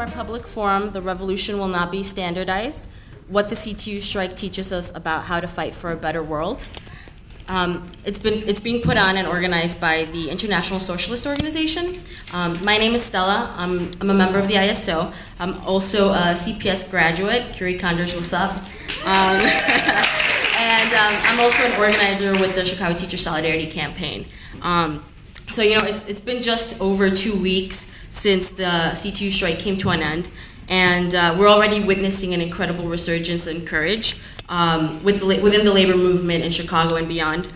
our public forum, The Revolution Will Not Be Standardized, What the CTU Strike Teaches Us About How to Fight for a Better World. It's being put on and organized by the International Socialist Organization. My name is Stella. I'm a member of the ISO. I'm also a CPS graduate. Curie Condors, what's up? And I'm also an organizer with the Chicago Teacher Solidarity Campaign. So, it's been just over 2 weeks since the CTU strike came to an end, and we're already witnessing an incredible resurgence in courage within the labor movement in Chicago and beyond.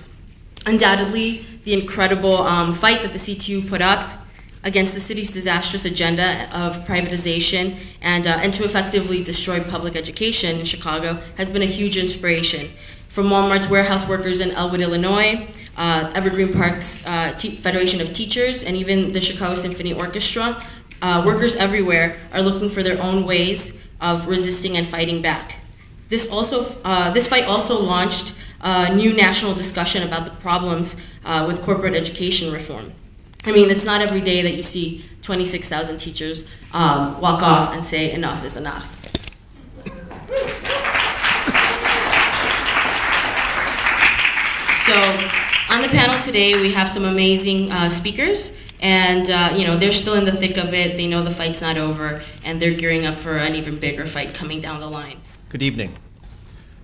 Undoubtedly, the incredible fight that the CTU put up against the city's disastrous agenda of privatization and to effectively destroy public education in Chicago has been a huge inspiration. From Walmart's warehouse workers in Elwood, Illinois, Evergreen Park's Federation of Teachers, and even the Chicago Symphony Orchestra, workers everywhere are looking for their own ways of resisting and fighting back. This fight also launched a new national discussion about the problems with corporate education reform. I mean, it's not every day that you see 26,000 teachers walk off and say enough is enough. So on the panel today, we have some amazing speakers, and they're still in the thick of it. They know the fight's not over, and they're gearing up for an even bigger fight coming down the line. Good evening.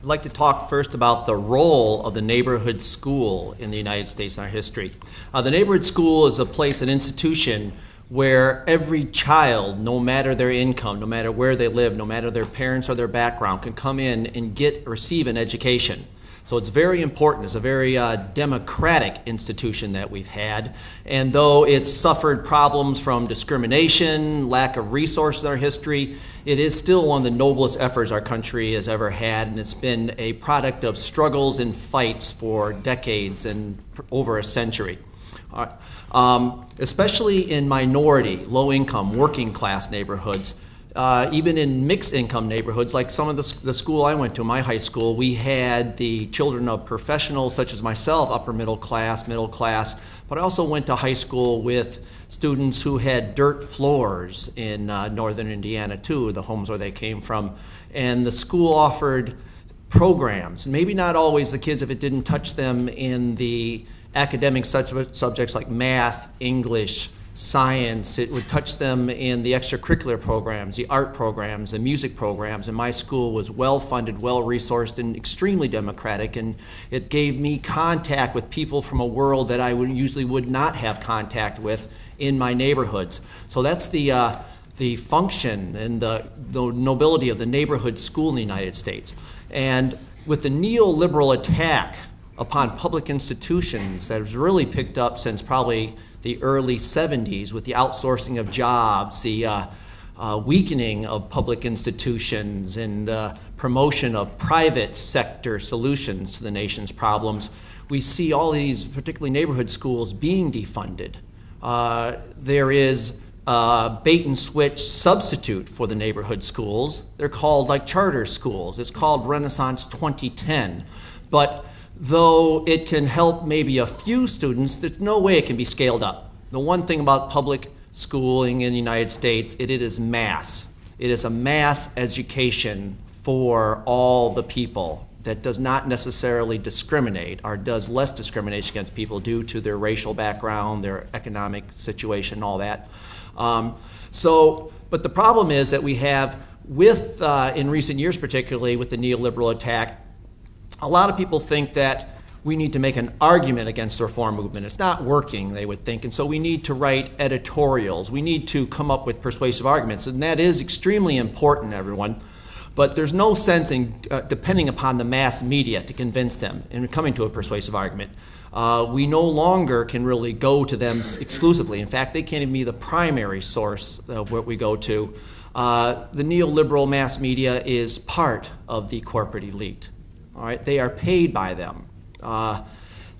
I'd like to talk first about the role of the neighborhood school in the United States in our history. The neighborhood school is a place, an institution, where every child, no matter their income, no matter where they live, no matter their parents or their background, can come in and receive an education. So it's very important. It's a very democratic institution that we've had. And though it's suffered problems from discrimination, lack of resources in our history, it is still one of the noblest efforts our country has ever had. And it's been a product of struggles and fights for decades and over a century. Especially in minority, low-income, working-class neighborhoods. Even in mixed-income neighborhoods, like some of the school I went to, my high school, we had the children of professionals such as myself, upper middle class, but I also went to high school with students who had dirt floors in northern Indiana, too, the homes where they came from. And the school offered programs, maybe not always the kids if it didn't touch them in the academic subjects like math, English, science. It would touch them in the extracurricular programs, the art programs, the music programs, and my school was well-funded, well-resourced, and extremely democratic, and it gave me contact with people from a world that I usually would not have contact with in my neighborhoods. So that's the function and the nobility of the neighborhood school in the United States. And with the neoliberal attack upon public institutions that has really picked up since probably the early 70s with the outsourcing of jobs, the weakening of public institutions, and promotion of private sector solutions to the nation's problems, we see all these, particularly neighborhood schools, being defunded. There is a bait-and-switch substitute for the neighborhood schools. They're called like charter schools. It's called Renaissance 2010. But though it can help maybe a few students, there's no way it can be scaled up. The one thing about public schooling in the United States, it is mass. It is a mass education for all the people that does not necessarily discriminate or does less discrimination against people due to their racial background, their economic situation, all that. But the problem is that we have with, in recent years particularly with the neoliberal attack, a lot of people think that we need to make an argument against the reform movement. It's not working, they would think, and so we need to write editorials. We need to come up with persuasive arguments, and that is extremely important, everyone. But there's no sense in depending upon the mass media to convince them in coming to a persuasive argument. We no longer can really go to them exclusively. In fact, they can't even be the primary source of what we go to. The neoliberal mass media is part of the corporate elite. All right, they are paid by them.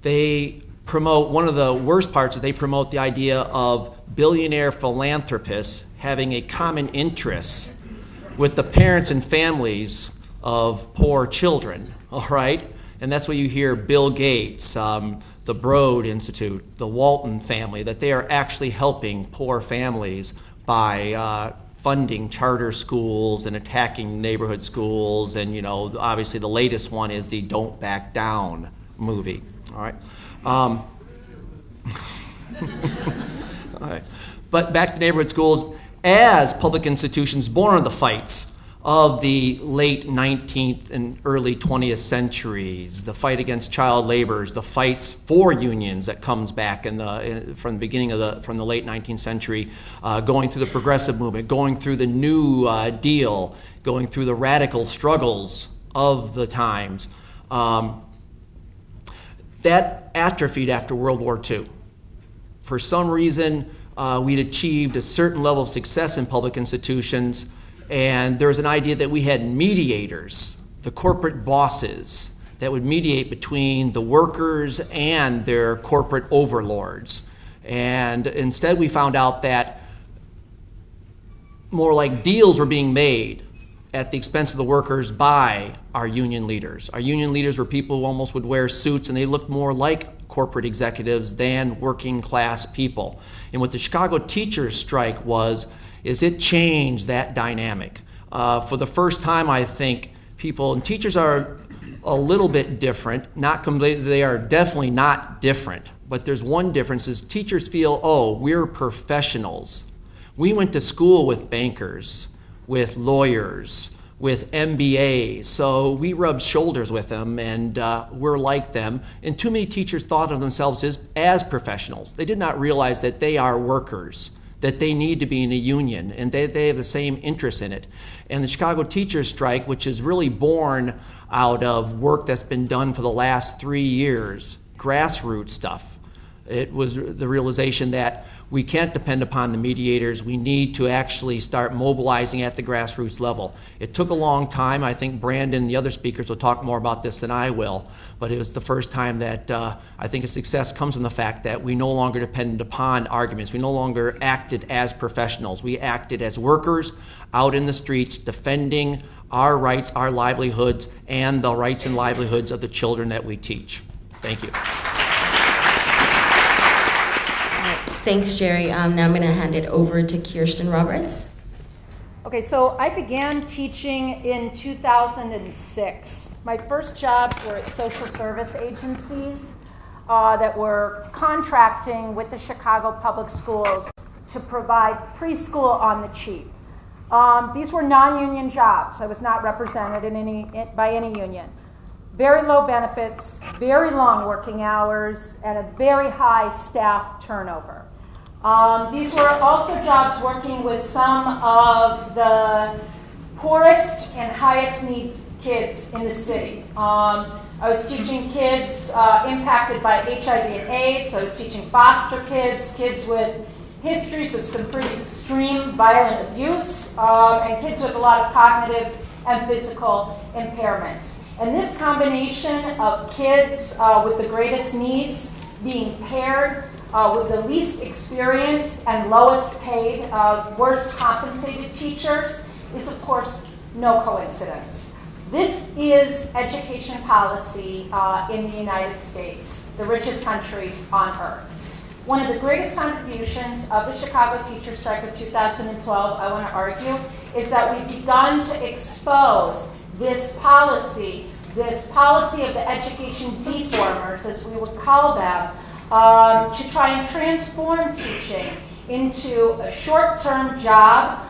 They promote, one of the worst parts is they promote the idea of billionaire philanthropists having a common interest with the parents and families of poor children, all right? And that's why you hear Bill Gates, the Broad Institute, the Walton family, that they are actually helping poor families by funding charter schools and attacking neighborhood schools, and obviously the latest one is the Don't Back Down movie. All right. All right. But back to neighborhood schools, as public institutions born of the fights of the late 19th and early 20th centuries, the fight against child labor, the fights for unions that comes back from the late 19th century, going through the progressive movement, going through the New Deal, going through the radical struggles of the times. That atrophied after World War II. For some reason, we'd achieved a certain level of success in public institutions, and there was an idea that we had mediators, the corporate bosses, that would mediate between the workers and their corporate overlords. And instead we found out that more like deals were being made at the expense of the workers by our union leaders. Our union leaders were people who almost would wear suits, and they looked more like corporate executives than working class people. And what the Chicago teachers' strike is it changed that dynamic. For the first time, I think people, and teachers are a little bit different, not completely, they are definitely not different, but there's one difference is teachers feel, we're professionals. We went to school with bankers, with lawyers, with MBAs, so we rub shoulders with them, and we're like them. And too many teachers thought of themselves as professionals. They did not realize that they are workers, that they need to be in a union, and they have the same interest in it. And the Chicago teachers' strike, which is really born out of work that's been done for the last 3 years, grassroots stuff. It was the realization that we can't depend upon the mediators. We need to actually start mobilizing at the grassroots level. It took a long time. I think Brandon and the other speakers will talk more about this than I will, but it was the first time that I think a success comes from the fact that we no longer depended upon arguments. We no longer acted as professionals. We acted as workers out in the streets defending our rights, our livelihoods, and the rights and livelihoods of the children that we teach. Thank you. Thanks, Jerry. Now I'm going to hand it over to Kirsten Roberts. Okay, so I began teaching in 2006. My first jobs were at social service agencies that were contracting with the Chicago Public Schools to provide preschool on the cheap. These were non-union jobs. I was not represented by any union. Very low benefits, very long working hours, and a very high staff turnover. These were also jobs working with some of the poorest and highest need kids in the city. I was teaching kids impacted by HIV and AIDS. I was teaching foster kids, kids with histories of some pretty extreme violent abuse, and kids with a lot of cognitive and physical impairments. And this combination of kids with the greatest needs being paired with the least experienced and lowest paid, worst compensated teachers is, of course, no coincidence. This is education policy in the United States, the richest country on earth. One of the greatest contributions of the Chicago teacher strike of 2012, I want to argue, is that we've begun to expose this policy of the education deformers, as we would call them, to try and transform teaching into a short-term job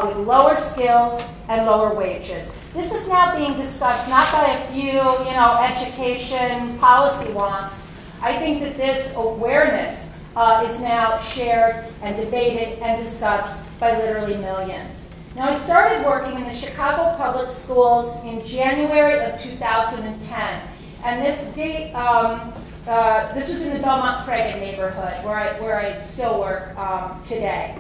with lower skills and lower wages. This is now being discussed not by a few, education policy wonks. I think that this awareness is now shared and debated and discussed by literally millions. Now, I started working in the Chicago Public Schools in January of 2010, and this date, this was in the Belmont-Cragen neighborhood, where I still work today.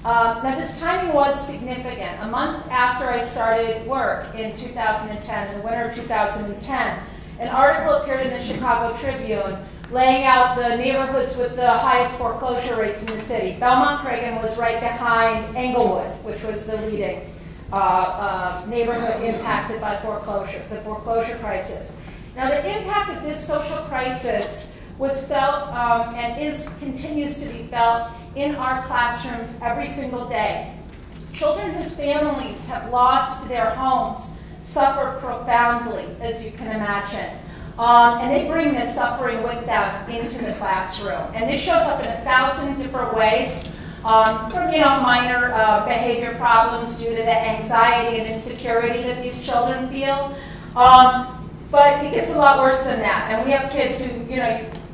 Now, this timing was significant. A month after I started work in 2010, in the winter of 2010, an article appeared in the Chicago Tribune laying out the neighborhoods with the highest foreclosure rates in the city. Belmont-Cragen was right behind Englewood, which was the leading neighborhood impacted by the foreclosure crisis. Now, the impact of this social crisis was felt and continues to be felt in our classrooms every single day. Children whose families have lost their homes suffer profoundly, as you can imagine. And they bring this suffering with them into the classroom. And this shows up in 1,000 different ways, from minor behavior problems due to the anxiety and insecurity that these children feel. But it gets a lot worse than that. And we have kids who,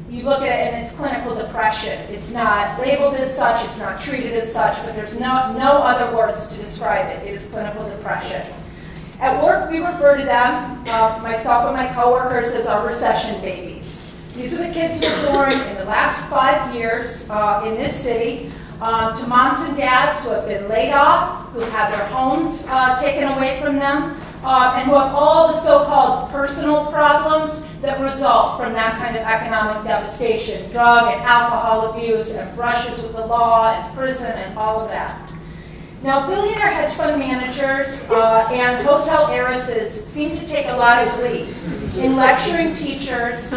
you look at it and it's clinical depression. It's not labeled as such, it's not treated as such, but there's no other words to describe it. It is clinical depression. At work, we refer to them, myself and my coworkers, as our recession babies. These are the kids who were born in the last 5 years in this city to moms and dads who have been laid off, who have their homes taken away from them, and who have all the so-called personal problems that result from that kind of economic devastation, drug and alcohol abuse, and brushes with the law, and prison, and all of that. Now, billionaire hedge fund managers and hotel heiresses seem to take a lot of glee in lecturing teachers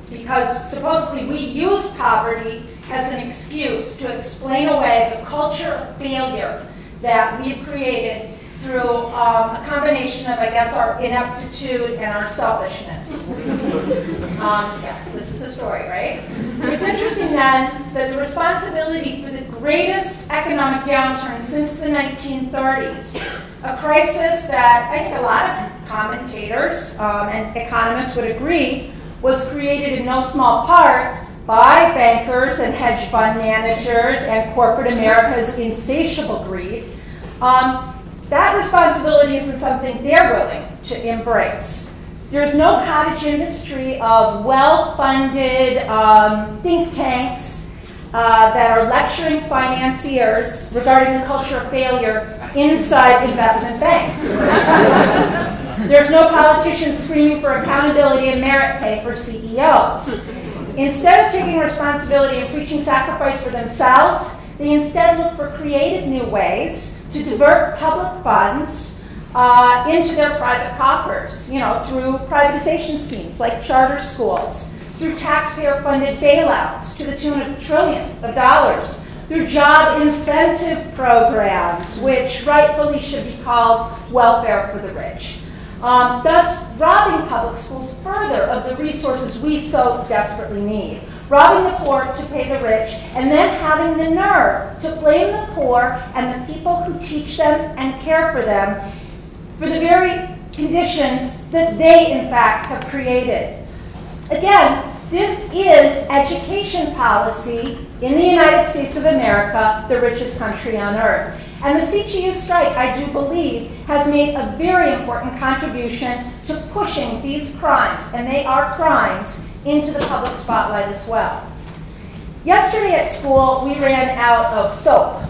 because supposedly we use poverty as an excuse to explain away the culture of failure that we've created through a combination of, I guess, our ineptitude and our selfishness. This is the story, right? It's interesting then that the responsibility for the greatest economic downturn since the 1930s, a crisis that I think a lot of commentators and economists would agree was created in no small part by bankers and hedge fund managers and corporate America's insatiable greed. That responsibility isn't something they're willing to embrace. There's no cottage industry of well-funded think tanks that are lecturing financiers regarding the culture of failure inside investment banks. There's no politicians screaming for accountability and merit pay for CEOs. Instead of taking responsibility and preaching sacrifice for themselves, they instead look for creative new ways to divert public funds into their private coffers, through privatization schemes like charter schools, through taxpayer-funded bailouts to the tune of trillions of dollars, through job incentive programs, which rightfully should be called welfare for the rich. Thus robbing public schools further of the resources we so desperately need. Robbing the poor to pay the rich, and then having the nerve to blame the poor and the people who teach them and care for them for the very conditions that they, in fact, have created. Again, this is education policy in the United States of America, the richest country on earth. And the CTU strike, I do believe, has made a very important contribution to pushing these crimes, and they are crimes, into the public spotlight as well. Yesterday at school, we ran out of soap.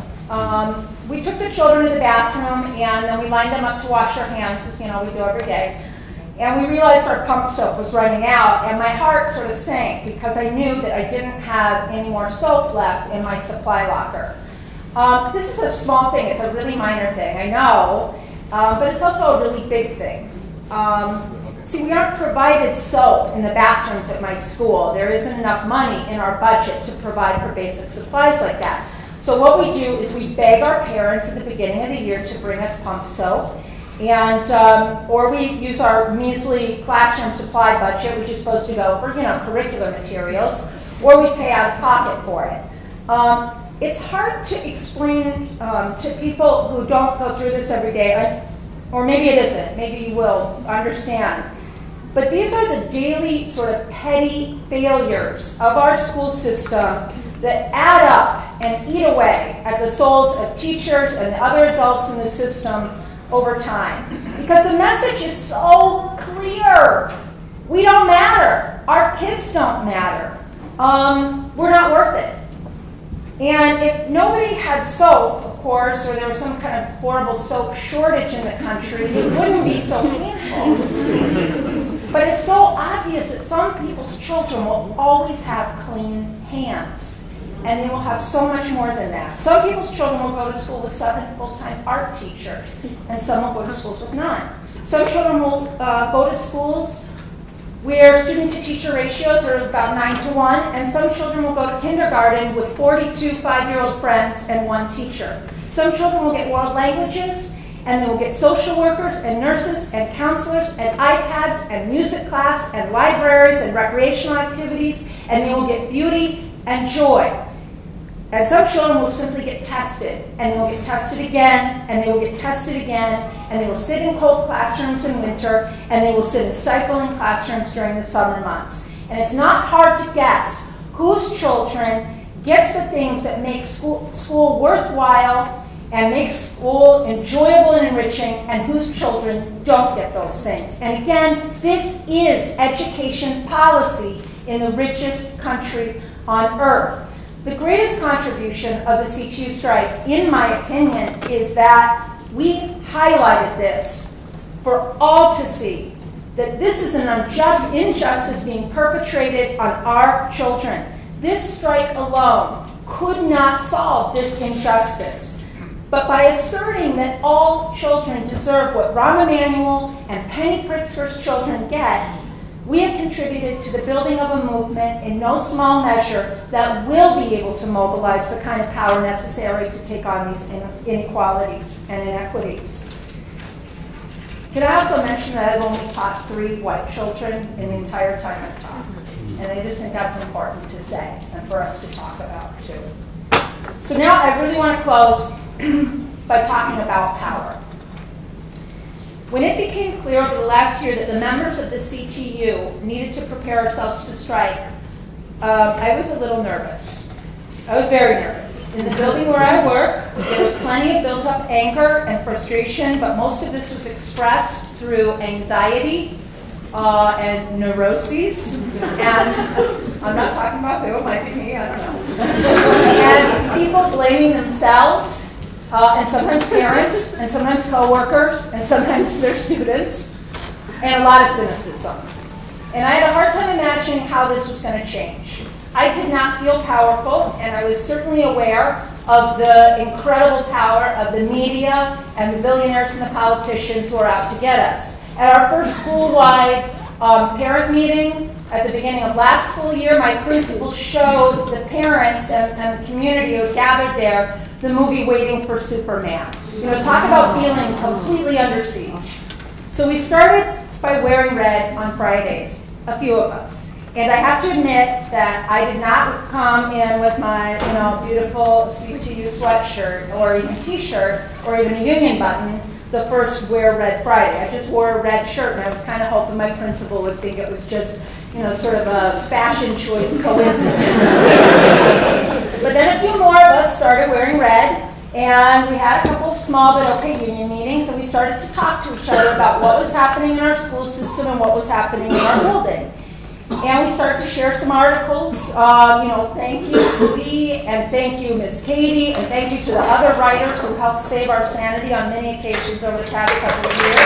We took the children to the bathroom, and then we lined them up to wash their hands, as we do every day. And we realized our pump soap was running out, and my heart sort of sank because I knew that I didn't have any more soap left in my supply locker. This is a small thing. It's a really minor thing, I know, but it's also a really big thing. See, we aren't provided soap in the bathrooms at my school. There isn't enough money in our budget to provide for basic supplies like that. So what we do is we beg our parents at the beginning of the year to bring us pump soap, and or we use our measly classroom supply budget, which is supposed to go for curricular materials, or we pay out of pocket for it. It's hard to explain to people who don't go through this every day, or maybe it isn't, maybe you will understand. But these are the daily sort of petty failures of our school system that add up and eat away at the souls of teachers and other adults in the system over time. Because the message is so clear. We don't matter. Our kids don't matter. We're not worth it. And if nobody had soap, of course, or there was some kind of horrible soap shortage in the country, it wouldn't be so painful. But it's so obvious that some people's children will always have clean hands. And they will have so much more than that. Some people's children will go to school with 7 full-time art teachers, and some will go to schools with none. Some children will go to schools where student-to-teacher ratios are about 9-to-1, and some children will go to kindergarten with 42 5-year-old friends and 1 teacher. Some children will get world languages, and they will get social workers and nurses and counselors and iPads and music class and libraries and recreational activities, and they will get beauty and joy. And some children will simply get tested, and they will get tested again, and they will get tested again, and they will sit in cold classrooms in winter, and they will sit in stifling classrooms during the summer months. And it's not hard to guess whose children gets the things that make school worthwhile and make school enjoyable and enriching, and whose children don't get those things. And again, this is education policy in the richest country on earth. The greatest contribution of the CTU strike, in my opinion, is that we highlighted this for all to see, that this is an injustice being perpetrated on our children. This strike alone could not solve this injustice. But by asserting that all children deserve what Rahm Emanuel and Penny Pritzker's children get, we have contributed to the building of a movement in no small measure that will be able to mobilize the kind of power necessary to take on these inequalities and inequities. Can I also mention that I've only taught 3 white children in the entire time I've taught? And I just think that's important to say and for us to talk about too. So now I really want to close by talking about power. When it became clear over the last year that the members of the CTU needed to prepare ourselves to strike, I was a little nervous. I was very nervous. In the building where I work, there was plenty of built-up anger and frustration, but most of this was expressed through anxiety and neuroses. And I'm not talking about who, it might be me, I don't know. And people blaming themselves, and sometimes parents, and sometimes coworkers, and sometimes their students, and a lot of cynicism. And I had a hard time imagining how this was going to change. I did not feel powerful, and I was certainly aware of the incredible power of the media and the billionaires and the politicians who are out to get us. At our first school-wide parent meeting at the beginning of last school year, my principal showed the parents and the community who had gathered there the movie Waiting for Superman. You know, talk about feeling completely under siege. So we started by wearing red on Fridays, a few of us. And I have to admit that I did not come in with my, beautiful CTU sweatshirt or even t-shirt or even a union button the first Wear Red Friday. I just wore a red shirt, and I was kind of hoping my principal would think it was just, sort of a fashion choice coincidence. But then a few more of us started wearing red, and we had a couple of small but okay union meetings, and we started to talk to each other about what was happening in our school system and what was happening in our building. And we started to share some articles. Thank you, Lee, and thank you, Miss Katie, and thank you to the other writers who helped save our sanity on many occasions over the past couple of years.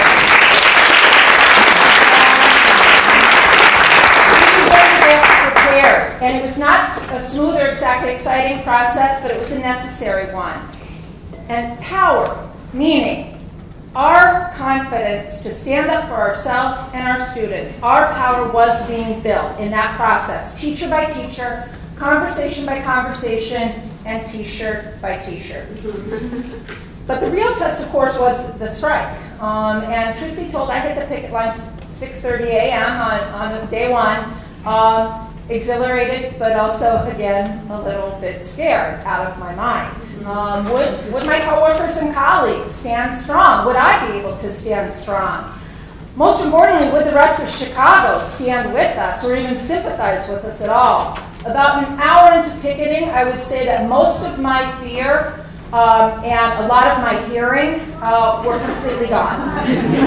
We were get prepared, and it was not a smooth or exactly exciting process, but it was a necessary one. And power, meaning our confidence to stand up for ourselves and our students, our power was being built in that process, teacher by teacher, conversation by conversation, and t-shirt by t-shirt. But the real test, of course, was the strike. And truth be told, I hit the picket line 6:30 a.m. on day one, exhilarated, but also, again, a little bit scared, out of my mind. Would my coworkers and colleagues stand strong? Would I be able to stand strong? Most importantly, would the rest of Chicago stand with us or even sympathize with us at all? About an hour into picketing, I would say that most of my fear and a lot of my hearing were completely gone.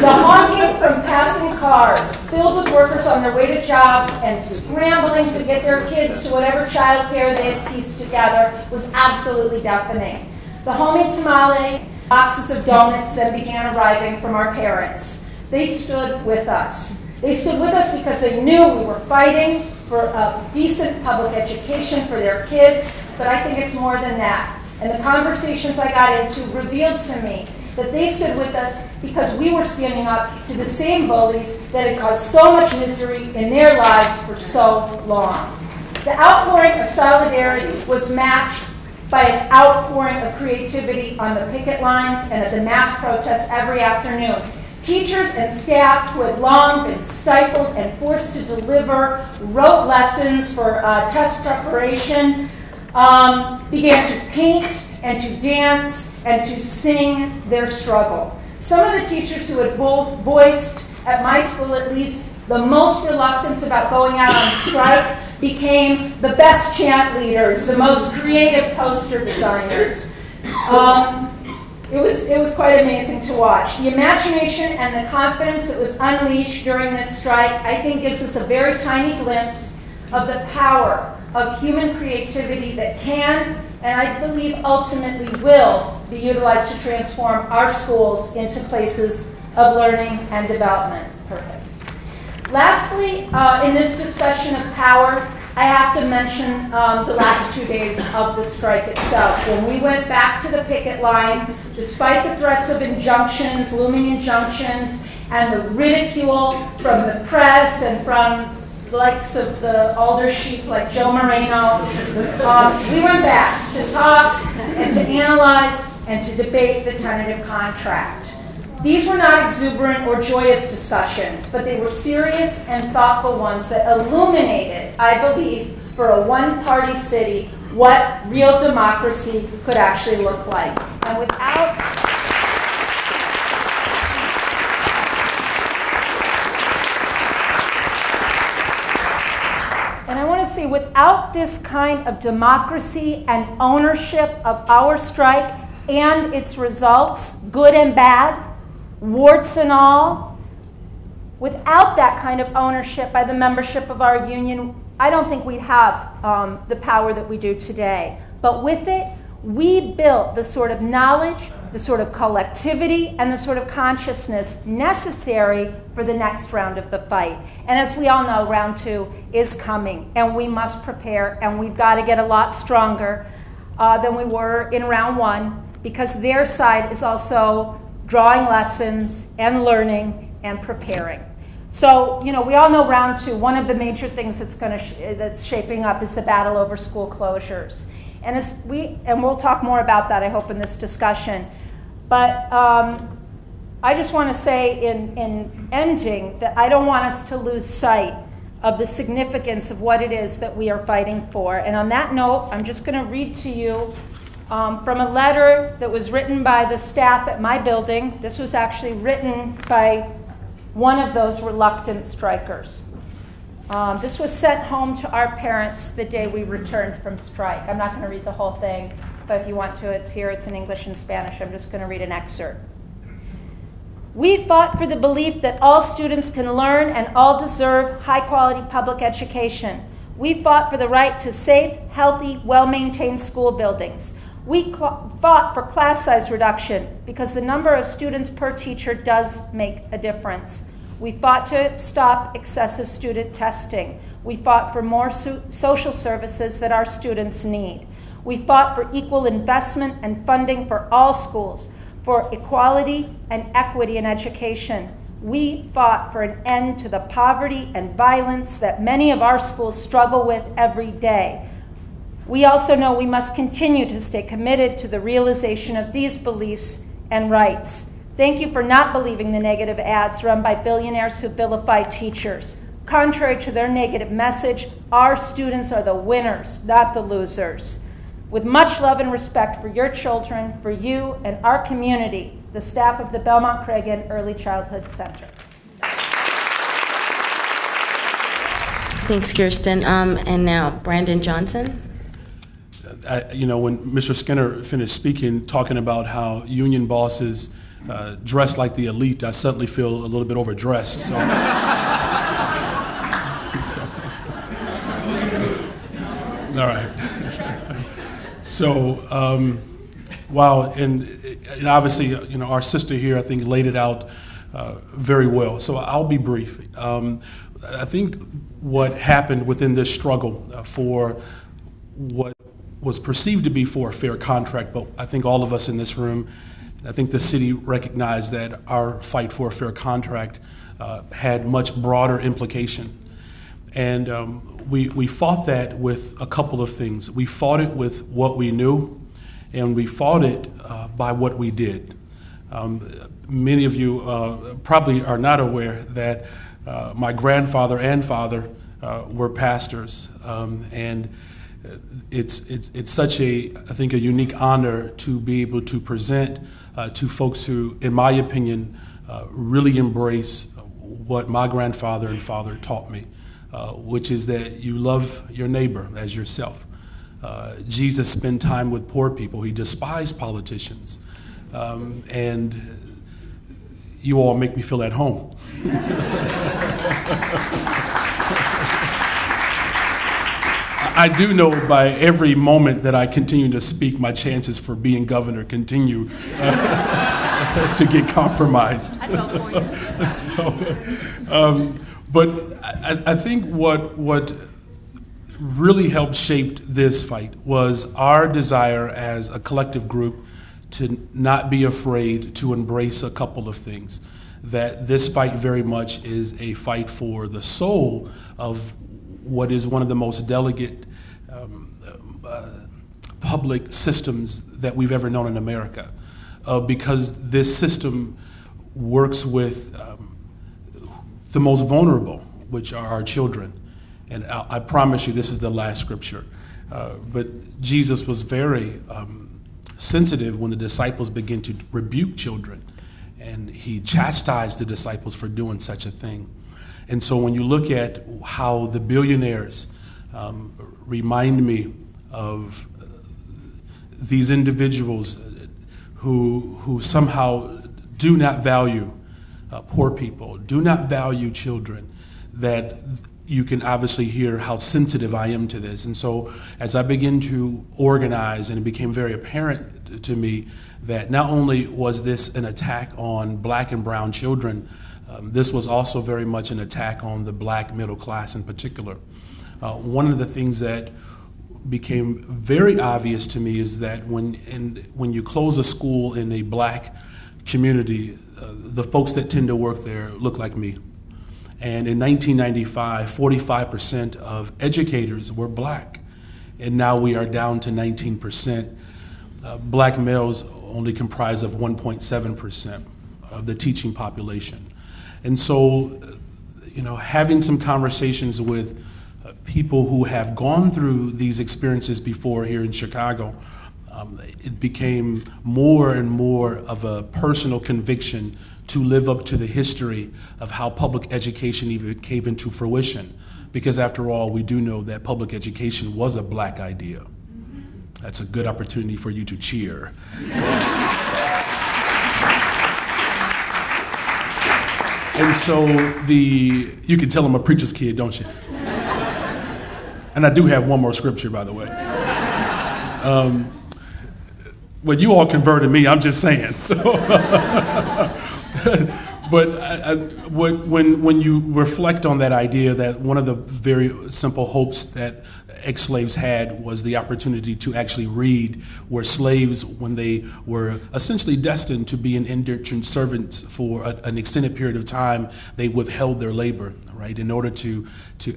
The honking from passing cars, filled with workers on their way to jobs and scrambling to get their kids to whatever childcare they had pieced together, was absolutely deafening. The homemade tamale, boxes of donuts then began arriving from our parents. They stood with us. They stood with us because they knew we were fighting for a decent public education for their kids, but I think it's more than that. And the conversations I got into revealed to me that they stood with us because we were standing up to the same bullies that had caused so much misery in their lives for so long. The outpouring of solidarity was matched by an outpouring of creativity on the picket lines and at the mass protests every afternoon. Teachers and staff who had long been stifled and forced to deliver rote lessons for test preparation began to paint and to dance and to sing their struggle. Some of the teachers who had voiced, at my school at least, the most reluctance about going out on strike became the best chant leaders, the most creative poster designers. It was quite amazing to watch. The imagination and the confidence that was unleashed during this strike, I think, gives us a very tiny glimpse of the power of human creativity that can, and I believe ultimately will, be utilized to transform our schools into places of learning and development. Perfect. Lastly, in this discussion of power, I have to mention the last 2 days of the strike itself. When we went back to the picket line, despite the threats of injunctions, looming injunctions, and the ridicule from the press and from the likes of the alder sheep like Joe Moreno, we went back to talk and to analyze and to debate the tentative contract. These were not exuberant or joyous discussions, but they were serious and thoughtful ones that illuminated, I believe, for a one-party city, what real democracy could actually look like. And without... And I want to say, without this kind of democracy and ownership of our strike and its results, good and bad, warts and all, without that kind of ownership by the membership of our union, I don't think we'd have the power that we do today. But with it, we built the sort of knowledge, the sort of collectivity, and the sort of consciousness necessary for the next round of the fight. And as we all know, round 2 is coming, and we must prepare, and we've got to get a lot stronger than we were in round 1, because their side is also drawing lessons and learning and preparing. So, we all know round 2, one of the major things that's shaping up is the battle over school closures. And we'll talk more about that, I hope, in this discussion. But I just want to say in ending that I don't want us to lose sight of the significance of what it is that we are fighting for. And on that note, I'm just going to read to you from a letter that was written by the staff at my building. This was actually written by one of those reluctant strikers. This was sent home to our parents the day we returned from strike. I'm not going to read the whole thing, but if you want to, it's here. It's in English and Spanish. I'm just going to read an excerpt. We fought for the belief that all students can learn and all deserve high-quality public education. We fought for the right to safe, healthy, well-maintained school buildings. We fought for class size reduction because the number of students per teacher does make a difference. We fought to stop excessive student testing. We fought for more social services that our students need. We fought for equal investment and funding for all schools, for equality and equity in education. We fought for an end to the poverty and violence that many of our schools struggle with every day. We also know we must continue to stay committed to the realization of these beliefs and rights. Thank you for not believing the negative ads run by billionaires who vilify teachers. Contrary to their negative message, our students are the winners, not the losers. With much love and respect for your children, for you, and our community, the staff of the Belmont Cragen Early Childhood Center. Thanks, Kirsten. And now, Brandon Johnson. When Mr. Skinner finished speaking, talking about how union bosses dress like the elite, I suddenly feel a little bit overdressed. So, all right. So, wow, and obviously, our sister here, I think, laid it out very well. So I'll be brief. I think what happened within this struggle for what was perceived to be for a fair contract, but I think all of us in this room, I think the city recognized that our fight for a fair contract had much broader implication. And we fought that with a couple of things. We fought it with what we knew, and we fought it by what we did. Many of you probably are not aware that my grandfather and father were pastors, and it's such I think, a unique honor to be able to present to folks who, in my opinion, really embrace what my grandfather and father taught me, which is that you love your neighbor as yourself. Jesus spent time with poor people. He despised politicians. And you all make me feel at home. I do know by every moment that I continue to speak, my chances for being governor continue to get compromised. I'd vote for you. But I think what really helped shape this fight was our desire as a collective group to not be afraid to embrace a couple of things. That this fight very much is a fight for the soul of what is one of the most delicate public systems that we've ever known in America. Because this system works with the most vulnerable, which are our children. And I promise you this is the last scripture. But Jesus was very sensitive when the disciples began to rebuke children, and he chastised the disciples for doing such a thing. And so when you look at how the billionaires remind me of these individuals who somehow do not value poor people, do not value children, that you can obviously hear how sensitive I am to this. And so as I begin to organize, and it became very apparent to me that not only was this an attack on black and brown children, this was also very much an attack on the black middle class in particular. One of the things that became very obvious to me is that when you close a school in a black community, the folks that tend to work there look like me. And in 1995, 45% of educators were black, and now we are down to 19%. Black males only comprise of 1.7% of the teaching population. And so, having some conversations with people who have gone through these experiences before here in Chicago, it became more and more of a personal conviction to live up to the history of how public education even came into fruition. Because after all, we do know that public education was a black idea. That's a good opportunity for you to cheer. And so you can tell I'm a preacher's kid, don't you? And I do have one more scripture, by the way. Well, you all converted me, I'm just saying. So, but when you reflect on that idea that one of the very simple hopes that ex-slaves had was the opportunity to actually read, where slaves, when they were essentially destined to be indentured servants for an extended period of time, they withheld their labor, right, in order to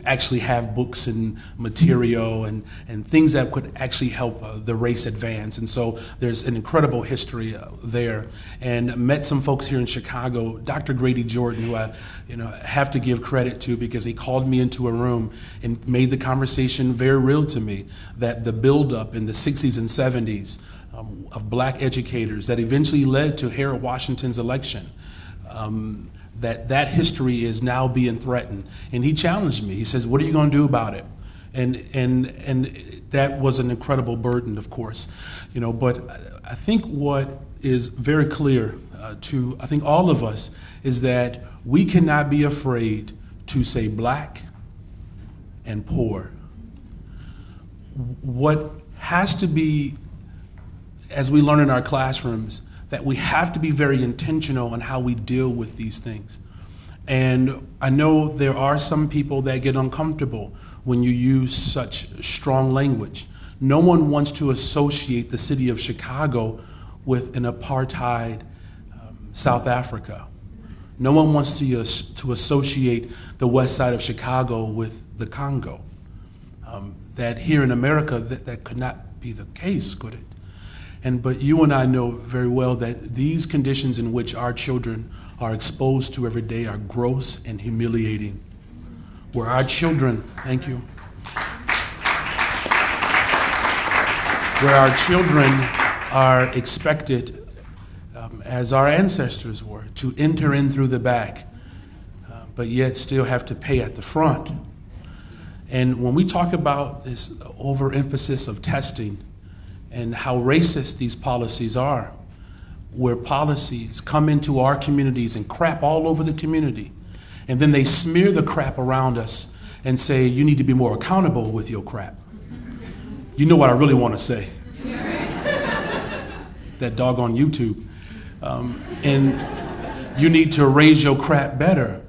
actually have books and material and things that could actually help the race advance. And so there's an incredible history there. And met some folks here in Chicago, Dr. Grady Jordan, who I have to give credit to because he called me into a room and made the conversation very real to me, that the buildup in the 60s and 70s of black educators that eventually led to Harold Washington's election, that history is now being threatened. And he challenged me. He says, what are you going to do about it? And that was an incredible burden, of course. But I think what is very clear to, I think, all of us is that we cannot be afraid to say black and poor. What has to be, as we learn in our classrooms, that we have to be very intentional on how we deal with these things. And I know there are some people that get uncomfortable when you use such strong language. No one wants to associate the city of Chicago with an apartheid South Africa. No one wants to associate the west side of Chicago with the Congo. That here in America, that could not be the case, could it? But you and I know very well that these conditions in which our children are exposed to every day are gross and humiliating. Where our children, thank you, where our children are expected, as our ancestors were, to enter in through the back, but yet still have to pay at the front. And when we talk about this overemphasis of testing and how racist these policies are, where policies come into our communities and crap all over the community, and then they smear the crap around us and say, you need to be more accountable with your crap. You know what I really want to say. That dog on YouTube. And you need to raise your crap better.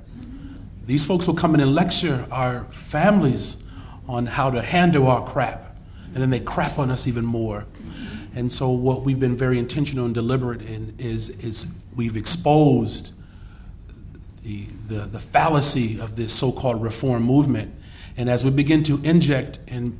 These folks will come in and lecture our families on how to handle our crap, and then they crap on us even more. And so what we've been very intentional and deliberate in is we've exposed the fallacy of this so-called reform movement. And as we begin to inject and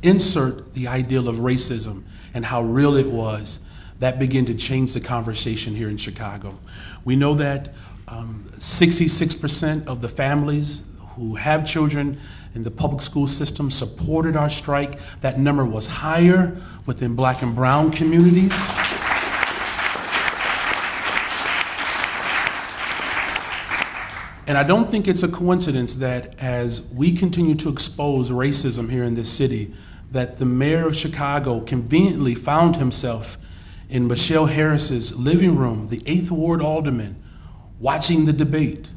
insert the ideal of racism and how real it was, that began to change the conversation here in Chicago. We know that 66% of the families who have children in the public school system supported our strike. That number was higher within Black and brown communities. And I don't think it's a coincidence that as we continue to expose racism here in this city, that the mayor of Chicago conveniently found himself in Michelle Harris's living room, the 8th Ward alderman, watching the debate.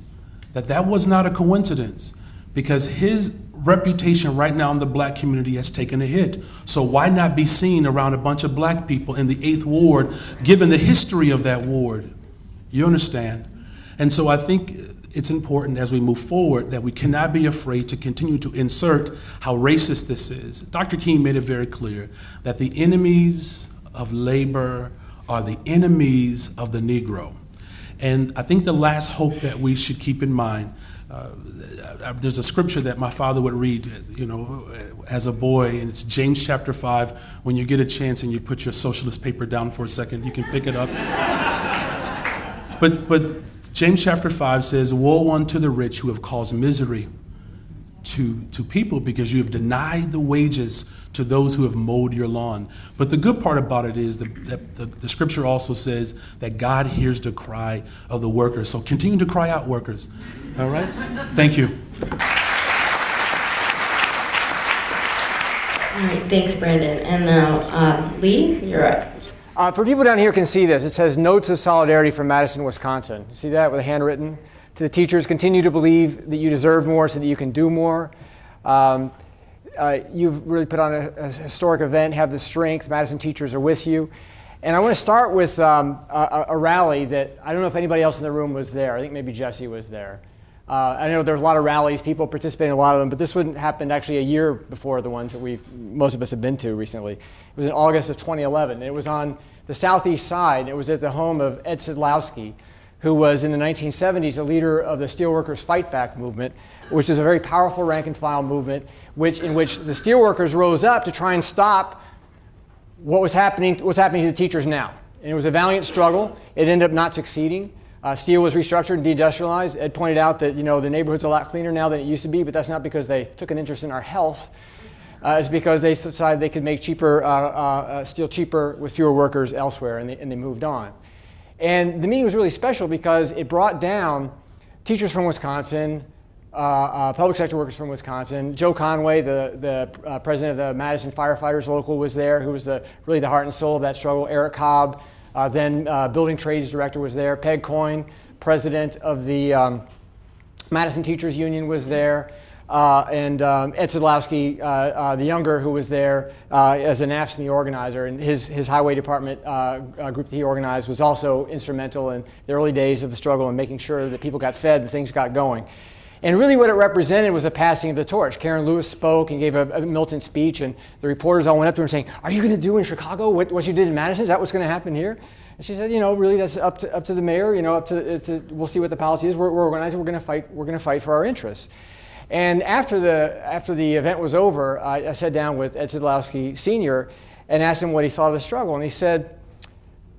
That was not a coincidence, because his reputation right now in the Black community has taken a hit. So why not be seen around a bunch of Black people in the 8th Ward, given the history of that ward? You understand? And so I think it's important as we move forward that we cannot be afraid to continue to insert how racist this is. Dr. King made it very clear that the enemies of labor are the enemies of the Negro. And I think the last hope that we should keep in mind, there's a scripture that my father would read, as a boy, and it's James chapter 5. When you get a chance and you put your socialist paper down for a second, you can pick it up. But James chapter 5 says, "Woe unto the rich who have caused misery to people, because you have denied the wages to those who have mowed your lawn." But the good part about it is that the scripture also says that God hears the cry of the workers. So continue to cry out, workers. All right? Thank you. All right, thanks, Brandon. And now, Lee, you're up. For people down here can see this. It says, "Notes of Solidarity from Madison, Wisconsin." See that with a handwritten? To the teachers, continue to believe that you deserve more so that you can do more. You've really put on a historic event, have the strength. Madison teachers are with you. And I want to start with a rally that I don't know if anybody else in the room was there. I think maybe Jesse was there. I know there's a lot of rallies. People participate in a lot of them, but this one happened actually a year before the ones that most of us have been to recently. It was in August of 2011. It was on the southeast side. It was at the home of Ed Sidlowski, who was in the 1970s a leader of the Steelworkers Fight Back movement, which is a very powerful rank and file movement in which the steelworkers rose up to try and stop what's happening to the teachers now. And it was a valiant struggle. It ended up not succeeding. Steel was restructured and deindustrialized. Ed pointed out that the neighborhood's a lot cleaner now than it used to be, but that's not because they took an interest in our health. It's because they decided they could make steel cheaper with fewer workers elsewhere, and they moved on. And the meeting was really special because it brought down teachers from Wisconsin, public sector workers from Wisconsin. Joe Conway, the president of the Madison Firefighters Local, was there, who was really the heart and soul of that struggle. Eric Cobb, then building trades director, was there. Peg Coyne, president of the Madison Teachers Union, was there. And Ed Sidlowski, the younger, who was there as an AFSCME organizer, and his highway department group that he organized was also instrumental in the early days of the struggle and making sure that people got fed and things got going. And really what it represented was a passing of the torch. Karen Lewis spoke and gave a militant speech, and the reporters all went up to her saying, "Are you going to do in Chicago what you did in Madison? Is that what's going to happen here?" And she said, really that's up to the mayor. We'll see what the policy is. We're organizing. We're going to fight for our interests. And after the event was over, I sat down with Ed Sidlowski Sr. and asked him what he thought of the struggle. And he said,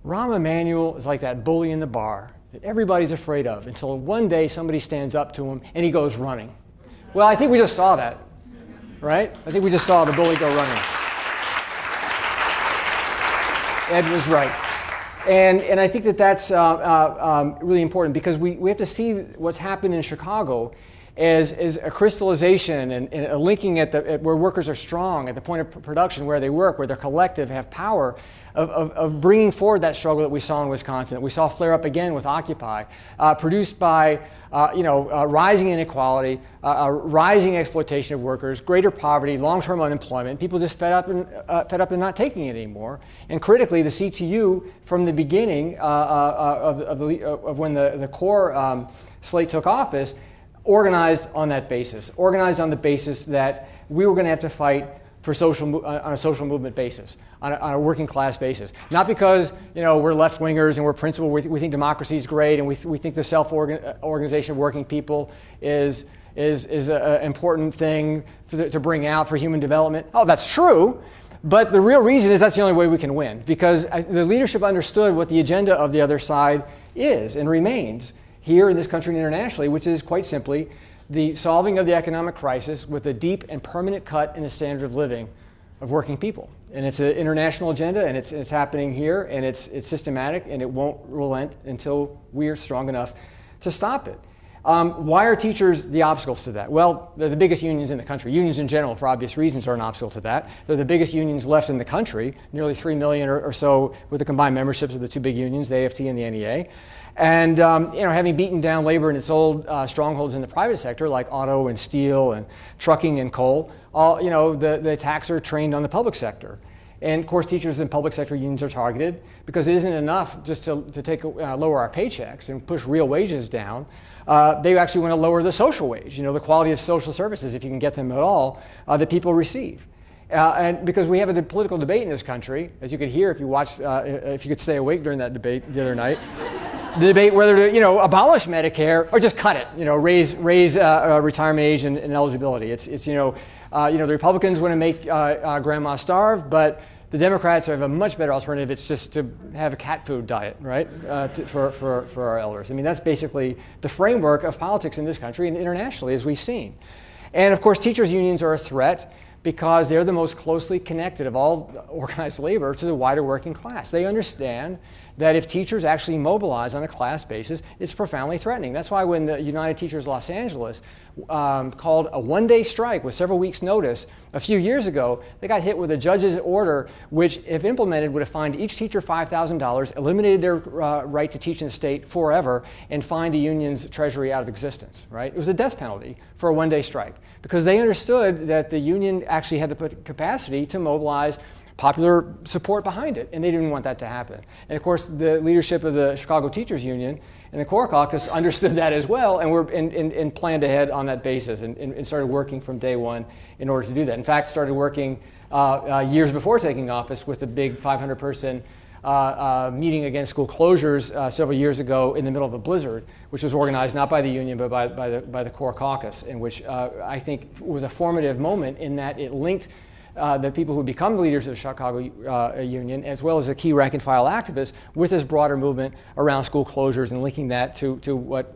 Rahm Emanuel is like that bully in the bar that everybody's afraid of until one day somebody stands up to him and he goes running. Well, I think we just saw that, right? I think we just saw the bully go running. Ed was right. And I think that's really important because we have to see what's happened in Chicago as a crystallization and a linking at where workers are strong, at the point of production, where they work, where they're collective, have power, of bringing forward that struggle that we saw in Wisconsin, that we saw flare up again with Occupy, produced by rising inequality, rising exploitation of workers, greater poverty, long-term unemployment, people just fed up and not taking it anymore. And critically, the CTU, from the beginning of when the core slate took office, organized on that basis, organized on the basis that we were going to have to fight for on a social movement basis, on a working class basis. Not because we're left-wingers and we're principled, we think democracy is great, and we think the self-organization of working people is an important thing to bring out for human development. Oh, that's true, but the real reason is that's the only way we can win, because the leadership understood what the agenda of the other side is and remains here in this country and internationally, which is quite simply the solving of the economic crisis with a deep and permanent cut in the standard of living of working people. And it's an international agenda, and it's happening here, and it's systematic, and it won't relent until we are strong enough to stop it. Why are teachers the obstacles to that? Well, they're the biggest unions in the country. Unions in general, for obvious reasons, are an obstacle to that. They're the biggest unions left in the country, nearly 3 million or so with the combined memberships of the two big unions, the AFT and the NEA. And having beaten down labor in its old strongholds in the private sector, like auto and steel and trucking and coal, the attacks are trained on the public sector. And of course, teachers in public sector unions are targeted because it isn't enough just to lower our paychecks and push real wages down. They actually want to lower the social wage, the quality of social services, if you can get them at all, that people receive. And because we have a political debate in this country, as you could hear if you could stay awake during that debate the other night, the debate whether to abolish Medicare or just cut it, raise retirement age and eligibility. It's the Republicans want to make grandma starve, but the Democrats have a much better alternative. It's just to have a cat food diet, right, for our elders. I mean, that's basically the framework of politics in this country and internationally, as we've seen. And of course, teachers' unions are a threat because they're the most closely connected of all organized labor to the wider working class. They understand that if teachers actually mobilize on a class basis, it's profoundly threatening. That's why when the United Teachers Los Angeles called a one-day strike with several weeks' notice a few years ago, they got hit with a judge's order which, if implemented, would have fined each teacher $5,000, eliminated their right to teach in the state forever, and fined the union's treasury out of existence. Right? It was a death penalty for a one-day strike because they understood that the union actually had the capacity to mobilize popular support behind it, and they didn't want that to happen. And of course, the leadership of the Chicago Teachers Union and the Core Caucus understood that as well, and planned ahead on that basis, and started working from day one in order to do that. In fact, started working years before taking office with a big 500-person meeting against school closures several years ago in the middle of a blizzard, which was organized not by the union but by the Core Caucus, in which I think was a formative moment in that it linked the people who become the leaders of the Chicago Union, as well as the key rank-and-file activists, with this broader movement around school closures and linking that to what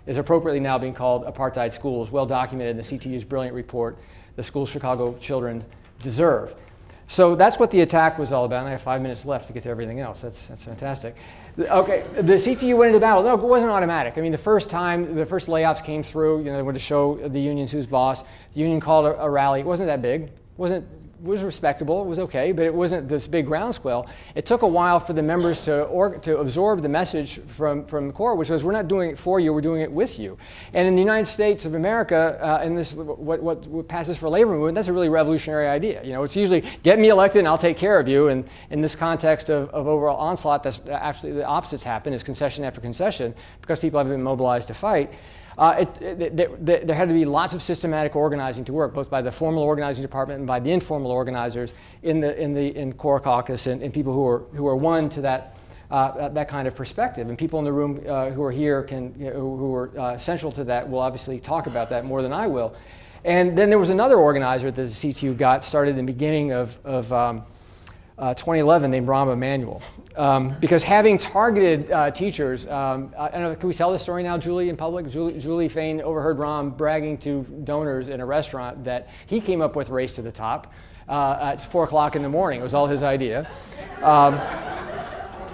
is appropriately now being called apartheid schools, well documented in the CTU's brilliant report, The Schools Chicago Children Deserve. So that's what the attack was all about, and I have 5 minutes left to get to everything else. That's fantastic. Okay, the CTU went into battle. No, it wasn't automatic. I mean, the first layoffs came through, they wanted to show the unions who's boss. The union called a rally. It wasn't that big. It was respectable, it was okay, but it wasn't this big groundswell. It took a while for the members to absorb the message from the core, which was, we're not doing it for you, we're doing it with you. And in the United States of America, in this what passes for labor movement, that's a really revolutionary idea. It's usually, get me elected and I'll take care of you. And in this context of overall onslaught, that's actually the opposites happen, is concession after concession, because people haven't been mobilized to fight. There had to be lots of systematic organizing to work, both by the formal organizing department and by the informal organizers in Core Caucus and people who are won to that that kind of perspective. And people in the room who are here who are central to that will obviously talk about that more than I will. And then there was another organizer that the CTU got started in the beginning of 2011 named Rahm Emanuel. Because having targeted teachers, I don't know, can we tell this story now, Julie, in public? Julie Fain overheard Rahm bragging to donors in a restaurant that he came up with Race to the Top at 4 o'clock in the morning. It was all his idea.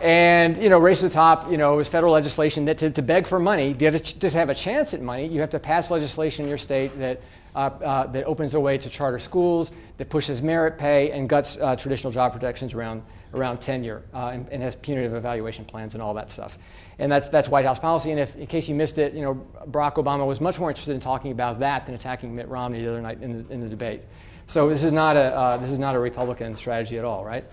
And, Race to the Top, is federal legislation that to beg for money, to have a chance at money, you have to pass legislation in your state that opens the way to charter schools, that pushes merit pay and guts traditional job protections around tenure, and has punitive evaluation plans and all that stuff. And that's White House policy. And in case you missed it, Barack Obama was much more interested in talking about that than attacking Mitt Romney the other night in the debate. So this is not a Republican strategy at all, right?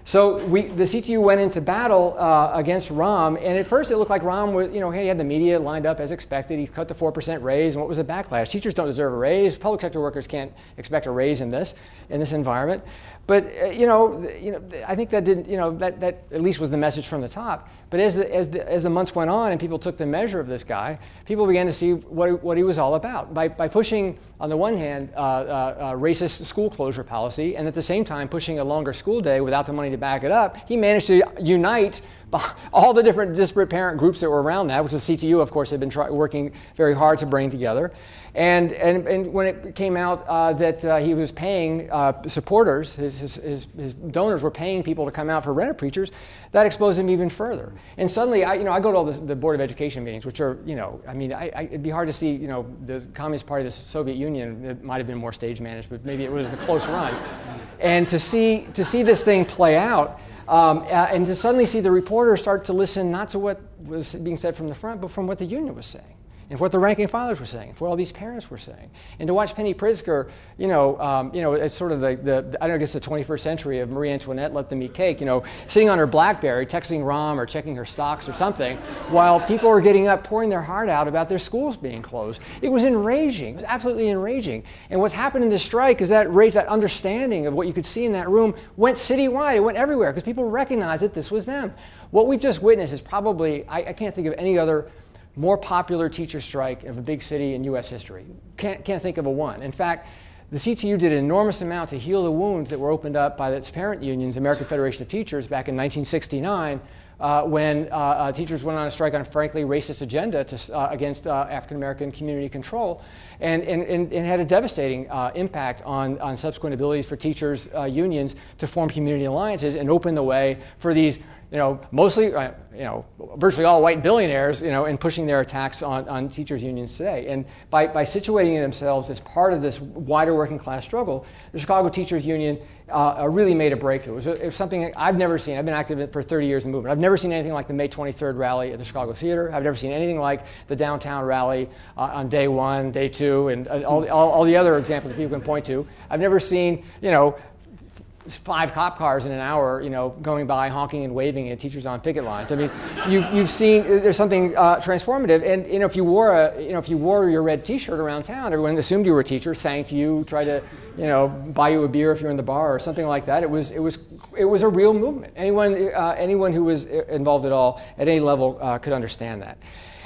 So the CTU went into battle against Rahm, and at first it looked like Rahm was, he had the media lined up as expected. He cut the 4% raise, and what was the backlash? Teachers don't deserve a raise. Public sector workers can't expect a raise in this environment. But I think that didn't, that at least was the message from the top. But as the months went on and people took the measure of this guy, people began to see what he was all about. By pushing, on the one hand, racist school closure policy, and at the same time pushing a longer school day without the money to back it up, he managed to unite all the different disparate parent groups that were around that, which the CTU, of course, had been working very hard to bring together. And when it came out that he was paying supporters, his donors were paying people to come out for renter preachers, that exposed him even further. And suddenly, I go to all the Board of Education meetings, which are, it'd be hard to see, the Communist Party of the Soviet Union, it might have been more stage managed, but maybe it was a close run. And to see this thing play out, and to suddenly see the reporters start to listen not to what was being said from the front, but from what the union was saying, and what the ranking fathers were saying, and what all these parents were saying. And to watch Penny Pritzker, it's sort of I guess the 21st century of Marie Antoinette let them eat cake, sitting on her BlackBerry, texting Rahm or checking her stocks or something, while people were getting up, pouring their heart out about their schools being closed. It was enraging. It was absolutely enraging. And what's happened in this strike is that understanding of what you could see in that room went citywide. It went everywhere because people recognized that this was them. What we've just witnessed is probably, I can't think of any other more popular teacher strike of a big city in U.S. history. Can't think of a one. In fact, the CTU did an enormous amount to heal the wounds that were opened up by its parent unions, American Federation of Teachers, back in 1969, when teachers went on a strike on a frankly racist agenda against African American community control, and had a devastating impact on subsequent abilities for teachers' unions to form community alliances and open the way for these mostly, virtually all white billionaires, and pushing their attacks on teachers' unions today. And by situating themselves as part of this wider working class struggle, the Chicago Teachers Union really made a breakthrough. It was something I've never seen. I've been active for 30 years in the movement. I've never seen anything like the May 23rd rally at the Chicago Theater. I've never seen anything like the downtown rally on day 1, day 2, and all the other examples that people can point to. I've never seen, 5 cop cars in an hour, going by honking and waving at teachers on picket lines. I mean, you've seen there's something transformative. And if you wore your red T-shirt around town, everyone assumed you were a teacher, thanked you, tried to buy you a beer if you're in the bar or something like that. It was a real movement. Anyone who was involved at all at any level could understand that.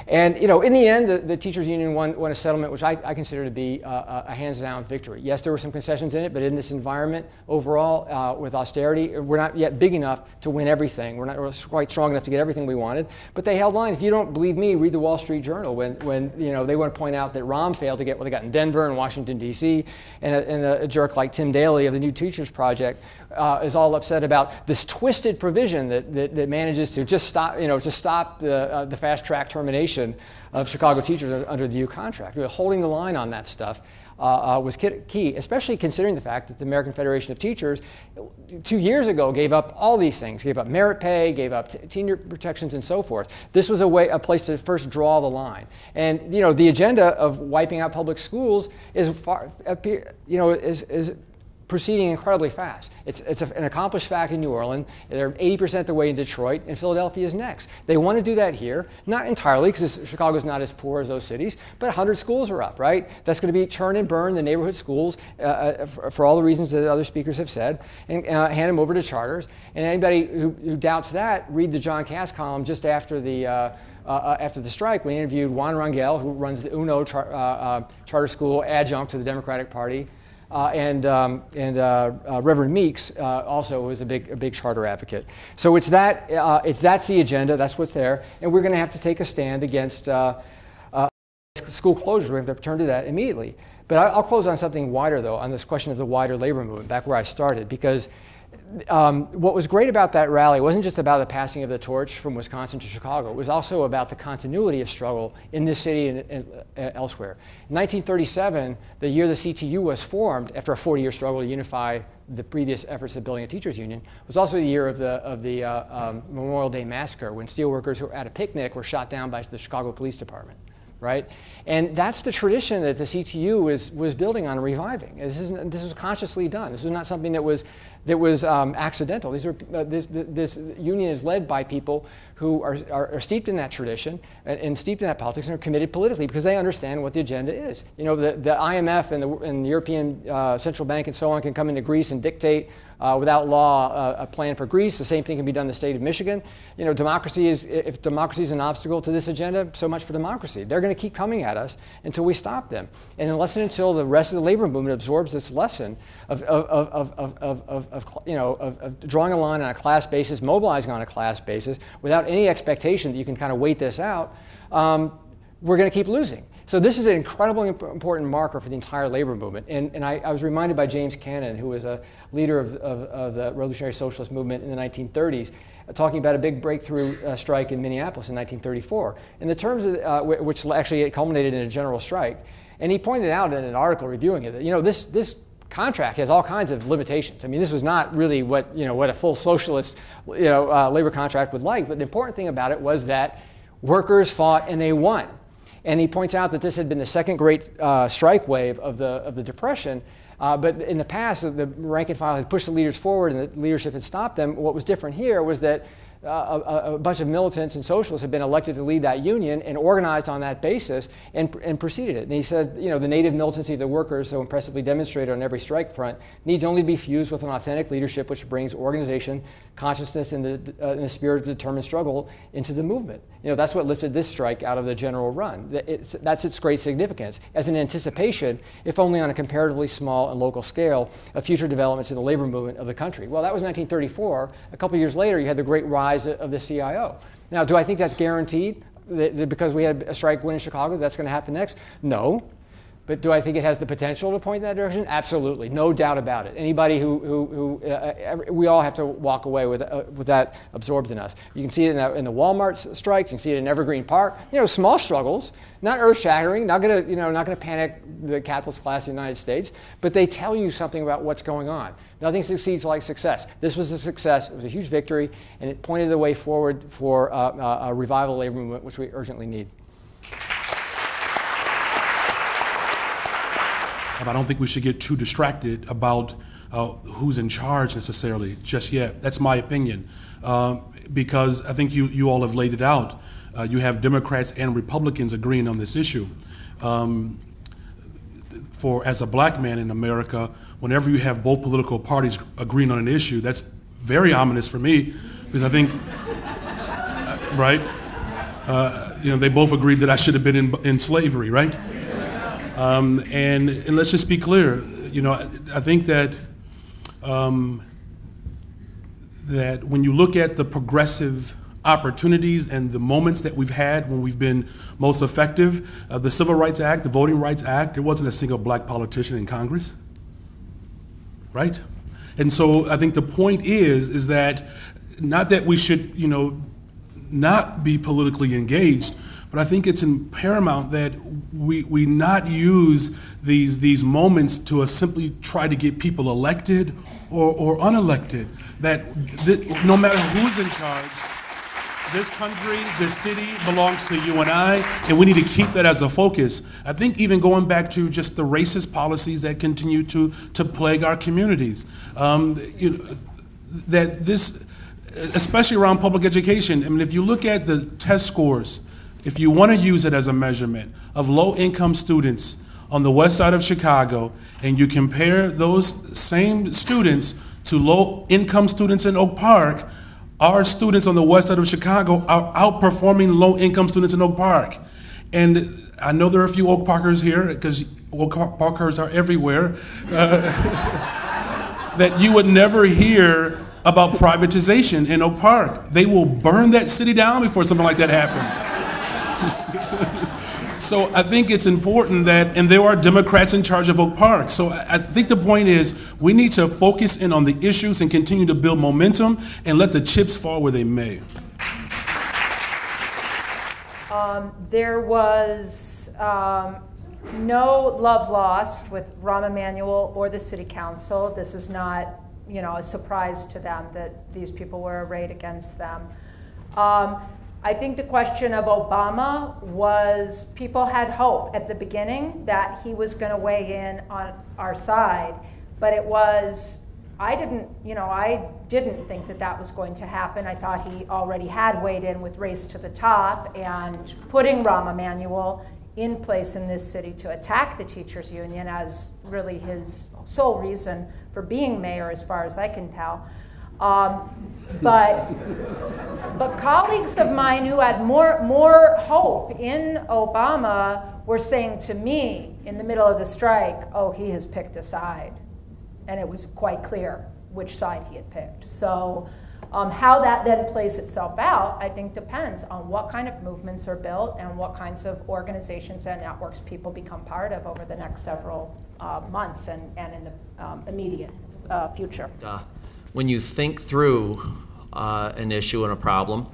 And in the end, the teachers union won a settlement which I consider to be a hands-down victory. Yes, there were some concessions in it, but in this environment overall, with austerity, we're not yet big enough to win everything. We're not quite strong enough to get everything we wanted. But they held line. If you don't believe me, read the Wall Street Journal when they want to point out that Rahm failed to get what they got in Denver and Washington D.C. and a jerk like Tim Daly of the New Teachers Project is all upset about this twisted provision that manages to just stop the fast track termination of Chicago teachers under the U contract. Holding the line on that stuff was key, especially considering the fact that the American Federation of Teachers 2 years ago gave up all these things, gave up merit pay, gave up tenure protections, and so forth. This was a place to first draw the line. And the agenda of wiping out public schools is proceeding incredibly fast. It's an accomplished fact in New Orleans. They're 80% the way in Detroit, and Philadelphia is next. They want to do that here, not entirely, because Chicago's not as poor as those cities, but 100 schools are up, right? That's going to be churn and burn the neighborhood schools for all the reasons that other speakers have said, and hand them over to charters. And anybody who doubts that, read the John Cass column just after the strike. We interviewed Juan Rangel, who runs the UNO charter school adjunct to the Democratic Party, and Reverend Meeks, also, who is a big charter advocate. So that's the agenda. That's what's there, and we're going to have to take a stand against school closures. We have to turn to that immediately. But I'll close on something wider, though, on this question of the wider labor movement, back where I started, because what was great about that rally wasn't just about the passing of the torch from Wisconsin to Chicago. It was also about the continuity of struggle in this city and elsewhere. In 1937, the year the CTU was formed, after a 40-year struggle to unify the previous efforts of building a teachers union, was also the year of the Memorial Day massacre, when steelworkers who were at a picnic were shot down by the Chicago Police Department. Right, and that's the tradition that the CTU was building on and reviving. This was consciously done. This was not something that was accidental. This union is led by people who are steeped in that tradition and steeped in that politics and are committed politically because they understand what the agenda is. You know, the IMF and the European Central Bank and so on can come into Greece and dictate without law a plan for Greece. The same thing can be done in the state of Michigan. You know, if democracy is an obstacle to this agenda, so much for democracy. They're going to keep coming at us until we stop them. And unless and until the rest of the labor movement absorbs this lesson of drawing a line on a class basis, mobilizing on a class basis, without any expectation that you can kind of wait this out, we're going to keep losing. So this is an incredibly important marker for the entire labor movement. And I was reminded by James Cannon, who was a leader of the Revolutionary Socialist movement in the 1930s, talking about a big breakthrough strike in Minneapolis in 1934, in the terms of which actually culminated in a general strike. And he pointed out in an article reviewing it that, you know, this contract has all kinds of limitations. I mean, this was not really what a full socialist labor contract would like. But the important thing about it was that workers fought and they won. And he points out that this had been the second great strike wave of the Depression. But in the past, the rank and file had pushed the leaders forward and the leadership had stopped them. What was different here was that a bunch of militants and socialists had been elected to lead that union and organized on that basis and preceded it. And he said, you know, the native militancy of the workers, so impressively demonstrated on every strike front, needs only to be fused with an authentic leadership which brings organization, consciousness, and the spirit of determined struggle into the movement. You know, that's what lifted this strike out of the general run. That's its great significance, as an anticipation, if only on a comparatively small and local scale, of future developments in the labor movement of the country. Well, that was 1934. A couple years later, you had the great rise of the CIO. Now, do I think that's guaranteed that because we had a strike win in Chicago, that's going to happen next? No. But do I think it has the potential to point in that direction? Absolutely, no doubt about it. Anybody we all have to walk away with that absorbed in us. You can see it in the Walmart strikes. You can see it in Evergreen Park. You know, small struggles, not earth-shattering, not going to panic the capitalist class of the United States, but they tell you something about what's going on. Nothing succeeds like success. This was a success. It was a huge victory, and it pointed the way forward for a revival labor movement, which we urgently need. I don't think we should get too distracted about who's in charge necessarily just yet. That's my opinion, because I think you all have laid it out. You have Democrats and Republicans agreeing on this issue. As a black man in America, whenever you have both political parties agreeing on an issue, that's very ominous for me, because I think, right? They both agreed that I should have been in slavery, right? And let's just be clear. I think that that when you look at the progressive opportunities and the moments that we've had when we've been most effective, the Civil Rights Act, the Voting Rights Act, there wasn't a single black politician in Congress, right? And so I think the point is that not that we should, not be politically engaged, but I think it's paramount that we not use these moments to simply try to get people elected or unelected. That no matter who's in charge, This country, this city belongs to you and I, and we need to keep that as a focus. I think even going back to just the racist policies that continue to plague our communities, that this, especially around public education, I mean, if you look at the test scores, if you want to use it as a measurement of low-income students on the west side of Chicago, and you compare those same students to low-income students in Oak Park, our students on the west side of Chicago are outperforming low-income students in Oak Park. And I know there are a few Oak Parkers here, because Oak Parkers are everywhere, that you would never hear about privatization in Oak Park. They will burn that city down before something like that happens. So I think it's important that, and there are Democrats in charge of Oak Park. So I think the point is we need to focus in on the issues and continue to build momentum and let the chips fall where they may. There was no love lost with Rahm Emanuel or the city council. This is not, a surprise to them that these people were arrayed against them. I think the question of Obama was, people had hope at the beginning that he was going to weigh in on our side, but it was, I didn't think that was going to happen. I thought he already had weighed in with Race to the Top and putting Rahm Emanuel in place in this city to attack the teachers union as really his sole reason for being mayor, as far as I can tell. But colleagues of mine who had more hope in Obama were saying to me in the middle of the strike, oh, he has picked a side. And it was quite clear which side he had picked. So how that then plays itself out, I think, depends on what kind of movements are built and what kinds of organizations and networks people become part of over the next several months and in the immediate future. When you think through an issue and a problem,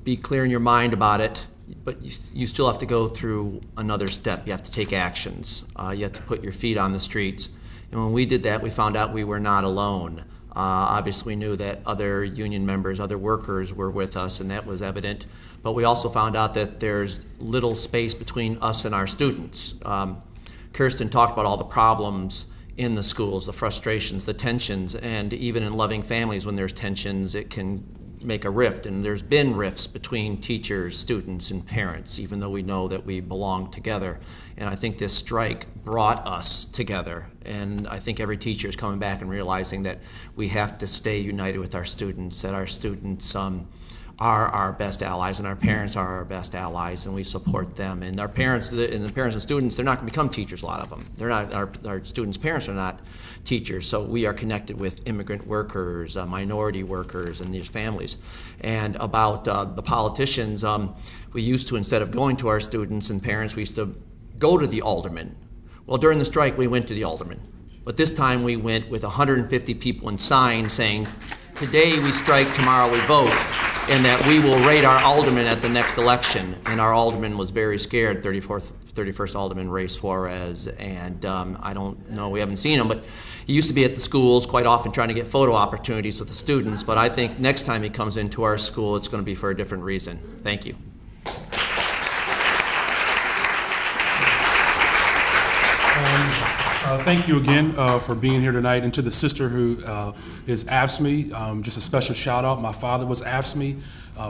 be clear in your mind about it, but you still have to go through another step. You have to take actions. You have to put your feet on the streets. And when we did that, we found out we were not alone. Obviously, we knew that other union members, other workers were with us, and that was evident. But we also found out that there's little space between us and our students. Kirsten talked about all the problems in the schools, the frustrations, the tensions, and even in loving families, when there's tensions, it can make a rift. And there's been rifts between teachers, students, and parents, even though we know that we belong together. And I think this strike brought us together. And I think every teacher is coming back and realizing that we have to stay united with our students, that our students are our best allies, and our parents are our best allies, and we support them. And our parents, and students, they're not going to become teachers, a lot of them. They're not, our students' parents are not teachers, so we are connected with immigrant workers, minority workers, and these families. And about the politicians, we used to, instead of going to our students and parents, we used to go to the alderman. Well, during the strike, we went to the alderman. But this time we went with 150 people in signs saying, today we strike, tomorrow we vote, and that we will rate our alderman at the next election. And our alderman was very scared, 31st Alderman Ray Suarez, and I don't know, we haven't seen him, but he used to be at the schools quite often trying to get photo opportunities with the students, but I think next time he comes into our school, it's going to be for a different reason. Thank you. Thank you again for being here tonight, and to the sister who is AFSCME, just a special shout out. My father was AFSCME,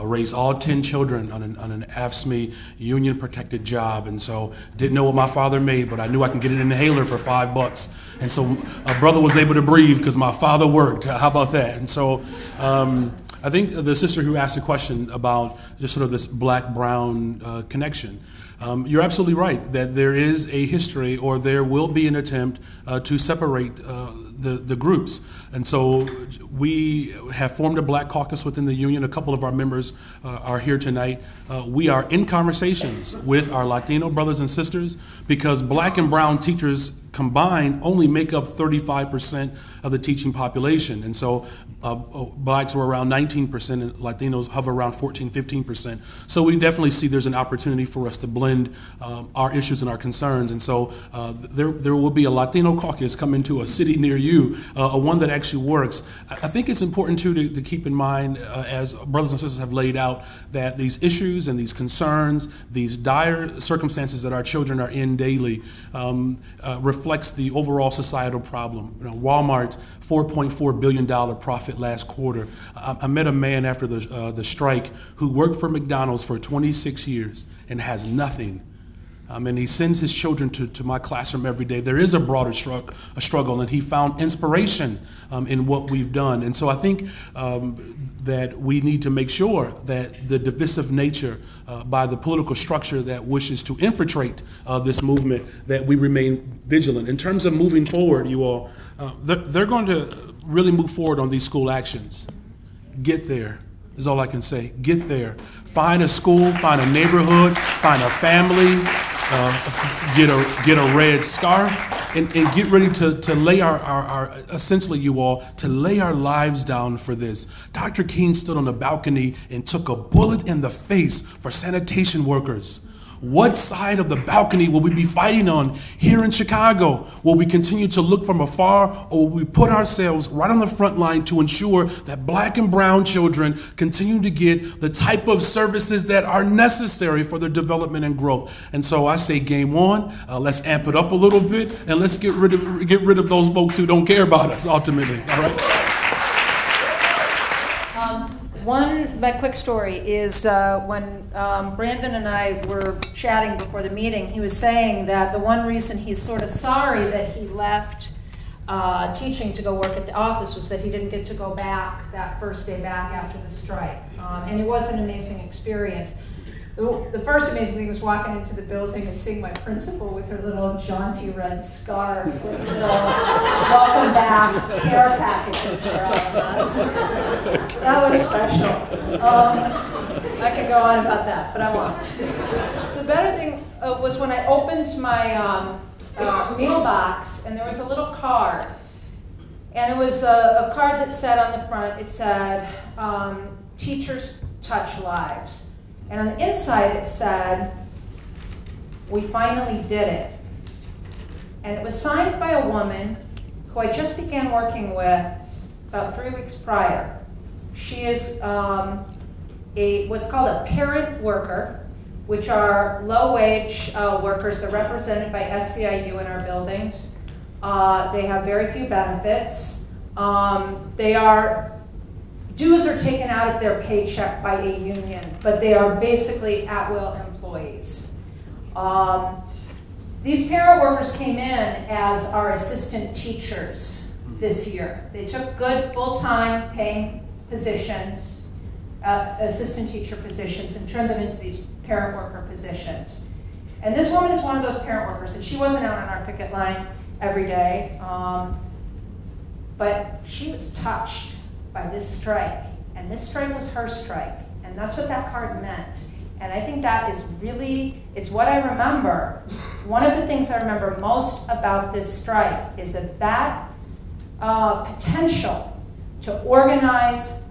raised all 10 children on an AFSCME union protected job, and so didn't know what my father made, but I knew I can get an inhaler for $5. And so my brother was able to breathe because my father worked. How about that? And so I think the sister who asked a question about just sort of this black-brown connection, you're absolutely right that there is a history, or there will be an attempt to separate the groups. And so we have formed a black caucus within the union. A couple of our members are here tonight. We are in conversations with our Latino brothers and sisters, because black and brown teachers combined only make up 35% of the teaching population. And so blacks were around 19% and Latinos hover around 14-15%. So we definitely see there's an opportunity for us to blend our issues and our concerns. And so there will be a Latino caucus coming to a city near you, one that actually works. I think it's important too to keep in mind, as brothers and sisters have laid out, that these issues and these concerns, these dire circumstances that our children are in daily, reflects the overall societal problem. Walmart, $4.4 billion profit last quarter. I met a man after the strike who worked for McDonald's for 26 years and has nothing. And he sends his children to my classroom every day. There is a broader struggle, and he found inspiration in what we've done. And so I think that we need to make sure that the divisive nature by the political structure that wishes to infiltrate this movement, that we remain vigilant. In terms of moving forward, you all, they're going to really move forward on these school actions. Get there is all I can say. Get there. Find a school, find a neighborhood, find a family, get a red scarf, and get ready to lay our essentially, you all, to lay our lives down for this. Dr. King stood on the balcony and took a bullet in the face for sanitation workers. What side of the balcony will we be fighting on here in Chicago? Will we continue to look from afar, or will we put ourselves right on the front line to ensure that black and brown children continue to get the type of services that are necessary for their development and growth? And so I say game on, let's amp it up a little bit, and let's get rid of those folks who don't care about us ultimately, all right? My quick story is when Brandon and I were chatting before the meeting, he was saying that the one reason he's sort of sorry that he left teaching to go work at the office was that he didn't get to go back that first day back after the strike. And it was an amazing experience. The first amazing thing was walking into the building and seeing my principal with her little jaunty red scarf with little welcome back care packages for all of us. That was special. I could go on about that, but I won't. The better thing was when I opened my mailbox and there was a little card. And it was a card that said on the front, it said, "Teachers touch lives." And on the inside it said, "We finally did it." And it was signed by a woman who I just began working with about 3 weeks prior. She is what's called a parent worker, which are low-wage workers. They're represented by SCIU in our buildings. They have very few benefits. Dues are taken out of their paycheck by a union, but they are basically at-will employees. These parent workers came in as our assistant teachers this year. They took good full-time paying positions, assistant teacher positions, and turned them into these parent worker positions. And this woman is one of those parent workers, and she wasn't out on our picket line every day, but she was touched by this strike, and this strike was her strike, and that's what that card meant. And I think that is really, it's what I remember. One of the things I remember most about this strike is that potential to organize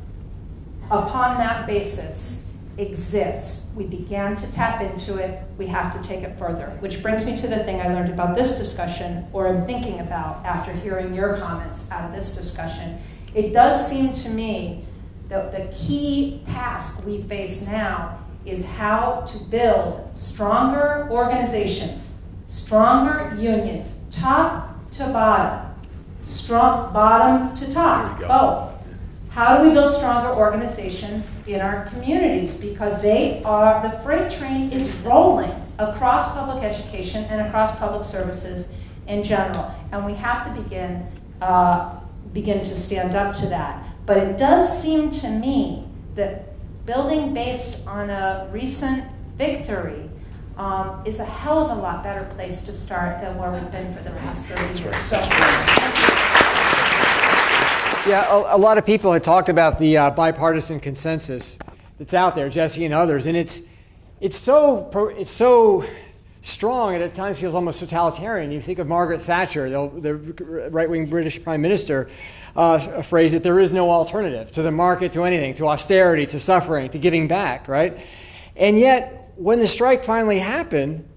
upon that basis exists. We began to tap into it. We have to take it further, which brings me to the thing I learned about this discussion, or I'm thinking about after hearing your comments out of this discussion. It does seem to me that the key task we face now is how to build stronger organizations, stronger unions, top to bottom, strong bottom to top, both. How do we build stronger organizations in our communities? Because the freight train is rolling across public education and across public services in general, and we have to begin to stand up to that. But it does seem to me that building based on a recent victory is a hell of a lot better place to start than where we've been for the past 30 years. So, yeah, a lot of people had talked about the bipartisan consensus that's out there, Jesse and others, and it's so strong and at times feels almost totalitarian. You think of Margaret Thatcher, the right-wing British Prime Minister, a phrase that there is no alternative to the market, to anything, to austerity, to suffering, to giving back, right? And yet, when the strike finally happened,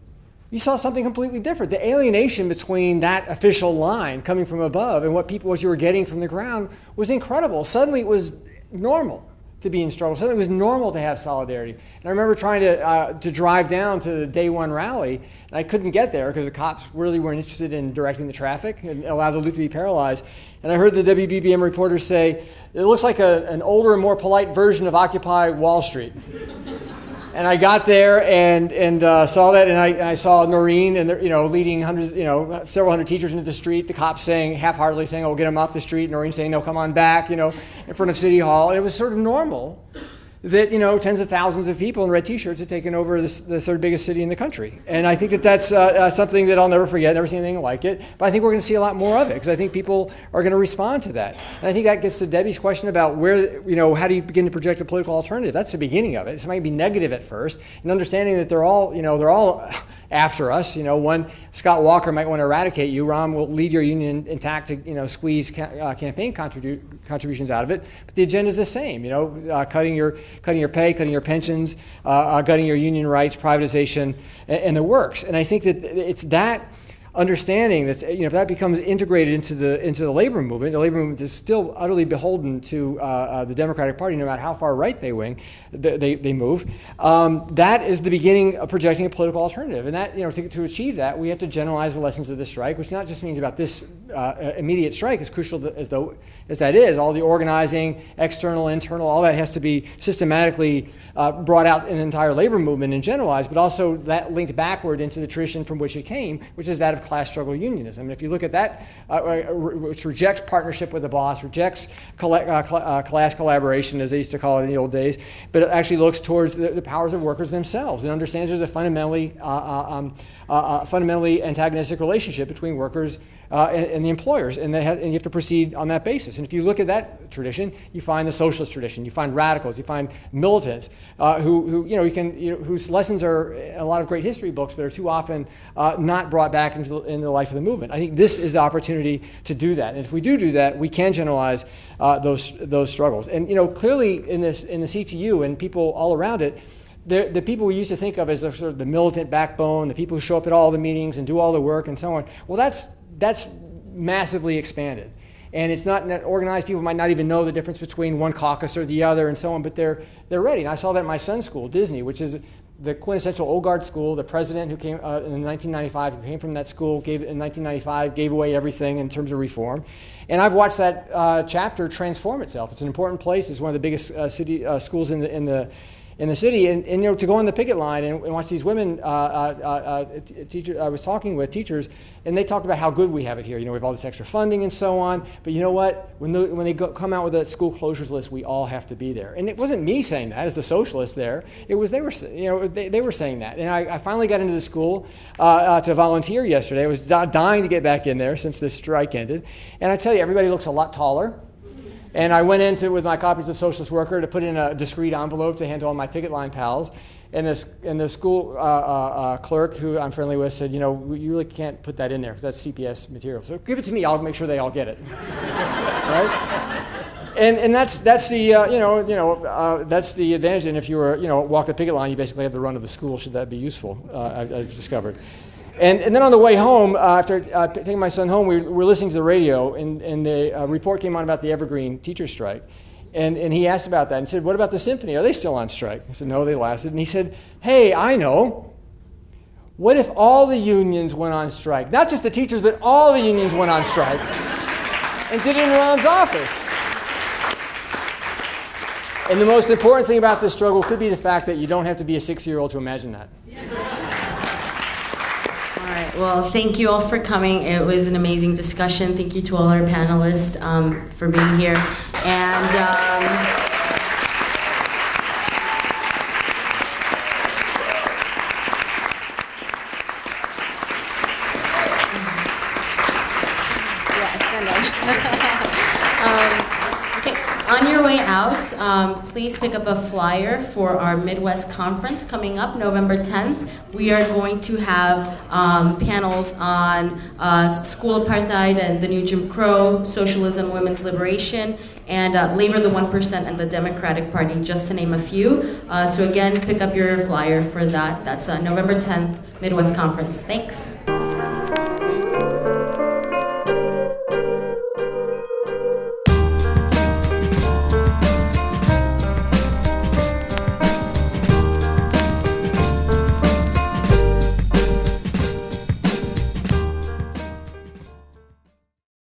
you saw something completely different. The alienation between that official line coming from above and what you were getting from the ground was incredible. Suddenly it was normal to be in struggle. Suddenly it was normal to have solidarity. And I remember trying to drive down to the day one rally, and I couldn't get there because the cops really weren't interested in directing the traffic and allowed the loop to be paralyzed. And I heard the WBBM reporters say, it looks like an older and more polite version of Occupy Wall Street. And I got there and saw that, and I saw Noreen and leading hundreds, several hundred teachers into the street. The cops saying, half-heartedly saying, "Oh, we'll get them off the street." Noreen saying, "No, come on back," in front of City Hall. And it was sort of normal that tens of thousands of people in red T-shirts had taken over the third biggest city in the country. And I think that that's something that I'll never forget. Never seen anything like it. But I think we're going to see a lot more of it because I think people are going to respond to that. And I think that gets to Debbie's question about where how do you begin to project a political alternative? That's the beginning of it. It might be negative at first, and understanding that they're all after us. One, Scott Walker might want to eradicate you. Rahm will leave your union intact to squeeze campaign contributions out of it. But the agenda is the same. Cutting your pay, cutting your pensions, cutting your union rights, privatization, and the works. And I think that it's that understanding that if that becomes integrated into the labor movement is still utterly beholden to the Democratic Party, no matter how far right they move. That is the beginning of projecting a political alternative, and that to achieve that, we have to generalize the lessons of the strike, which not just means about this immediate strike, as crucial as that is. All the organizing, external, internal, all that has to be systematically brought out in the entire labor movement and generalized, but also that linked backward into the tradition from which it came, which is that of class struggle unionism. And if you look at that, which rejects partnership with the boss, rejects class collaboration, as they used to call it in the old days, but it actually looks towards the powers of workers themselves and understands there's a fundamentally antagonistic relationship between workers and the employers, and you have to proceed on that basis. And if you look at that tradition, you find the socialist tradition, you find radicals, you find militants whose lessons are in a lot of great history books, but are too often not brought back into the life of the movement. I think this is the opportunity to do that, and if we do that, we can generalize those struggles. And clearly in the CTU and people all around it, the people we used to think of as sort of the militant backbone, the people who show up at all the meetings and do all the work and so on, well, that's massively expanded. And it's not organized. People might not even know the difference between one caucus or the other and so on, but they're ready. And I saw that in my son's school, Disney, which is the quintessential old guard school. The president who came in 1995, who came from that school, in 1995, gave away everything in terms of reform. And I've watched that chapter transform itself. It's an important place. It's one of the biggest schools in the city, and to go on the picket line and watch these women teachers. I was talking with teachers, and they talked about how good we have it here. We have all this extra funding and so on. But you know what? When they come out with a school closures list, we all have to be there. And it wasn't me saying that as the socialist there. It was they were saying that. And I finally got into the school to volunteer yesterday. I was dying to get back in there since this strike ended. And I tell you, everybody looks a lot taller. And I went into with my copies of Socialist Worker to put in a discreet envelope to hand to all my picket line pals. And the school clerk, who I'm friendly with, said, you really can't put that in there because that's CPS material. So give it to me. I'll make sure they all get it. Right? And that's the that's the advantage. And if you were walk the picket line, you basically have the run of the school. Should that be useful? I've discovered. And then on the way home, after taking my son home, we were listening to the radio, and the report came on about the Evergreen teacher strike. And he asked about that and said, what about the symphony? Are they still on strike? I said, no, they lasted. And he said, hey, I know. What if all the unions went on strike? Not just the teachers, but all the unions went on strike and did it in Rahm's office. And the most important thing about this struggle could be the fact that you don't have to be a 6-year-old to imagine that. All right. Well, thank you all for coming. It was an amazing discussion. Thank you to all our panelists for being here. And on your way way out, please pick up a flyer for our Midwest Conference coming up November 10th. We are going to have panels on school apartheid and the new Jim Crow, socialism, women's liberation, and labor, the 1%, and the Democratic Party, just to name a few. So again, pick up your flyer for that. That's November 10th, Midwest Conference. Thanks.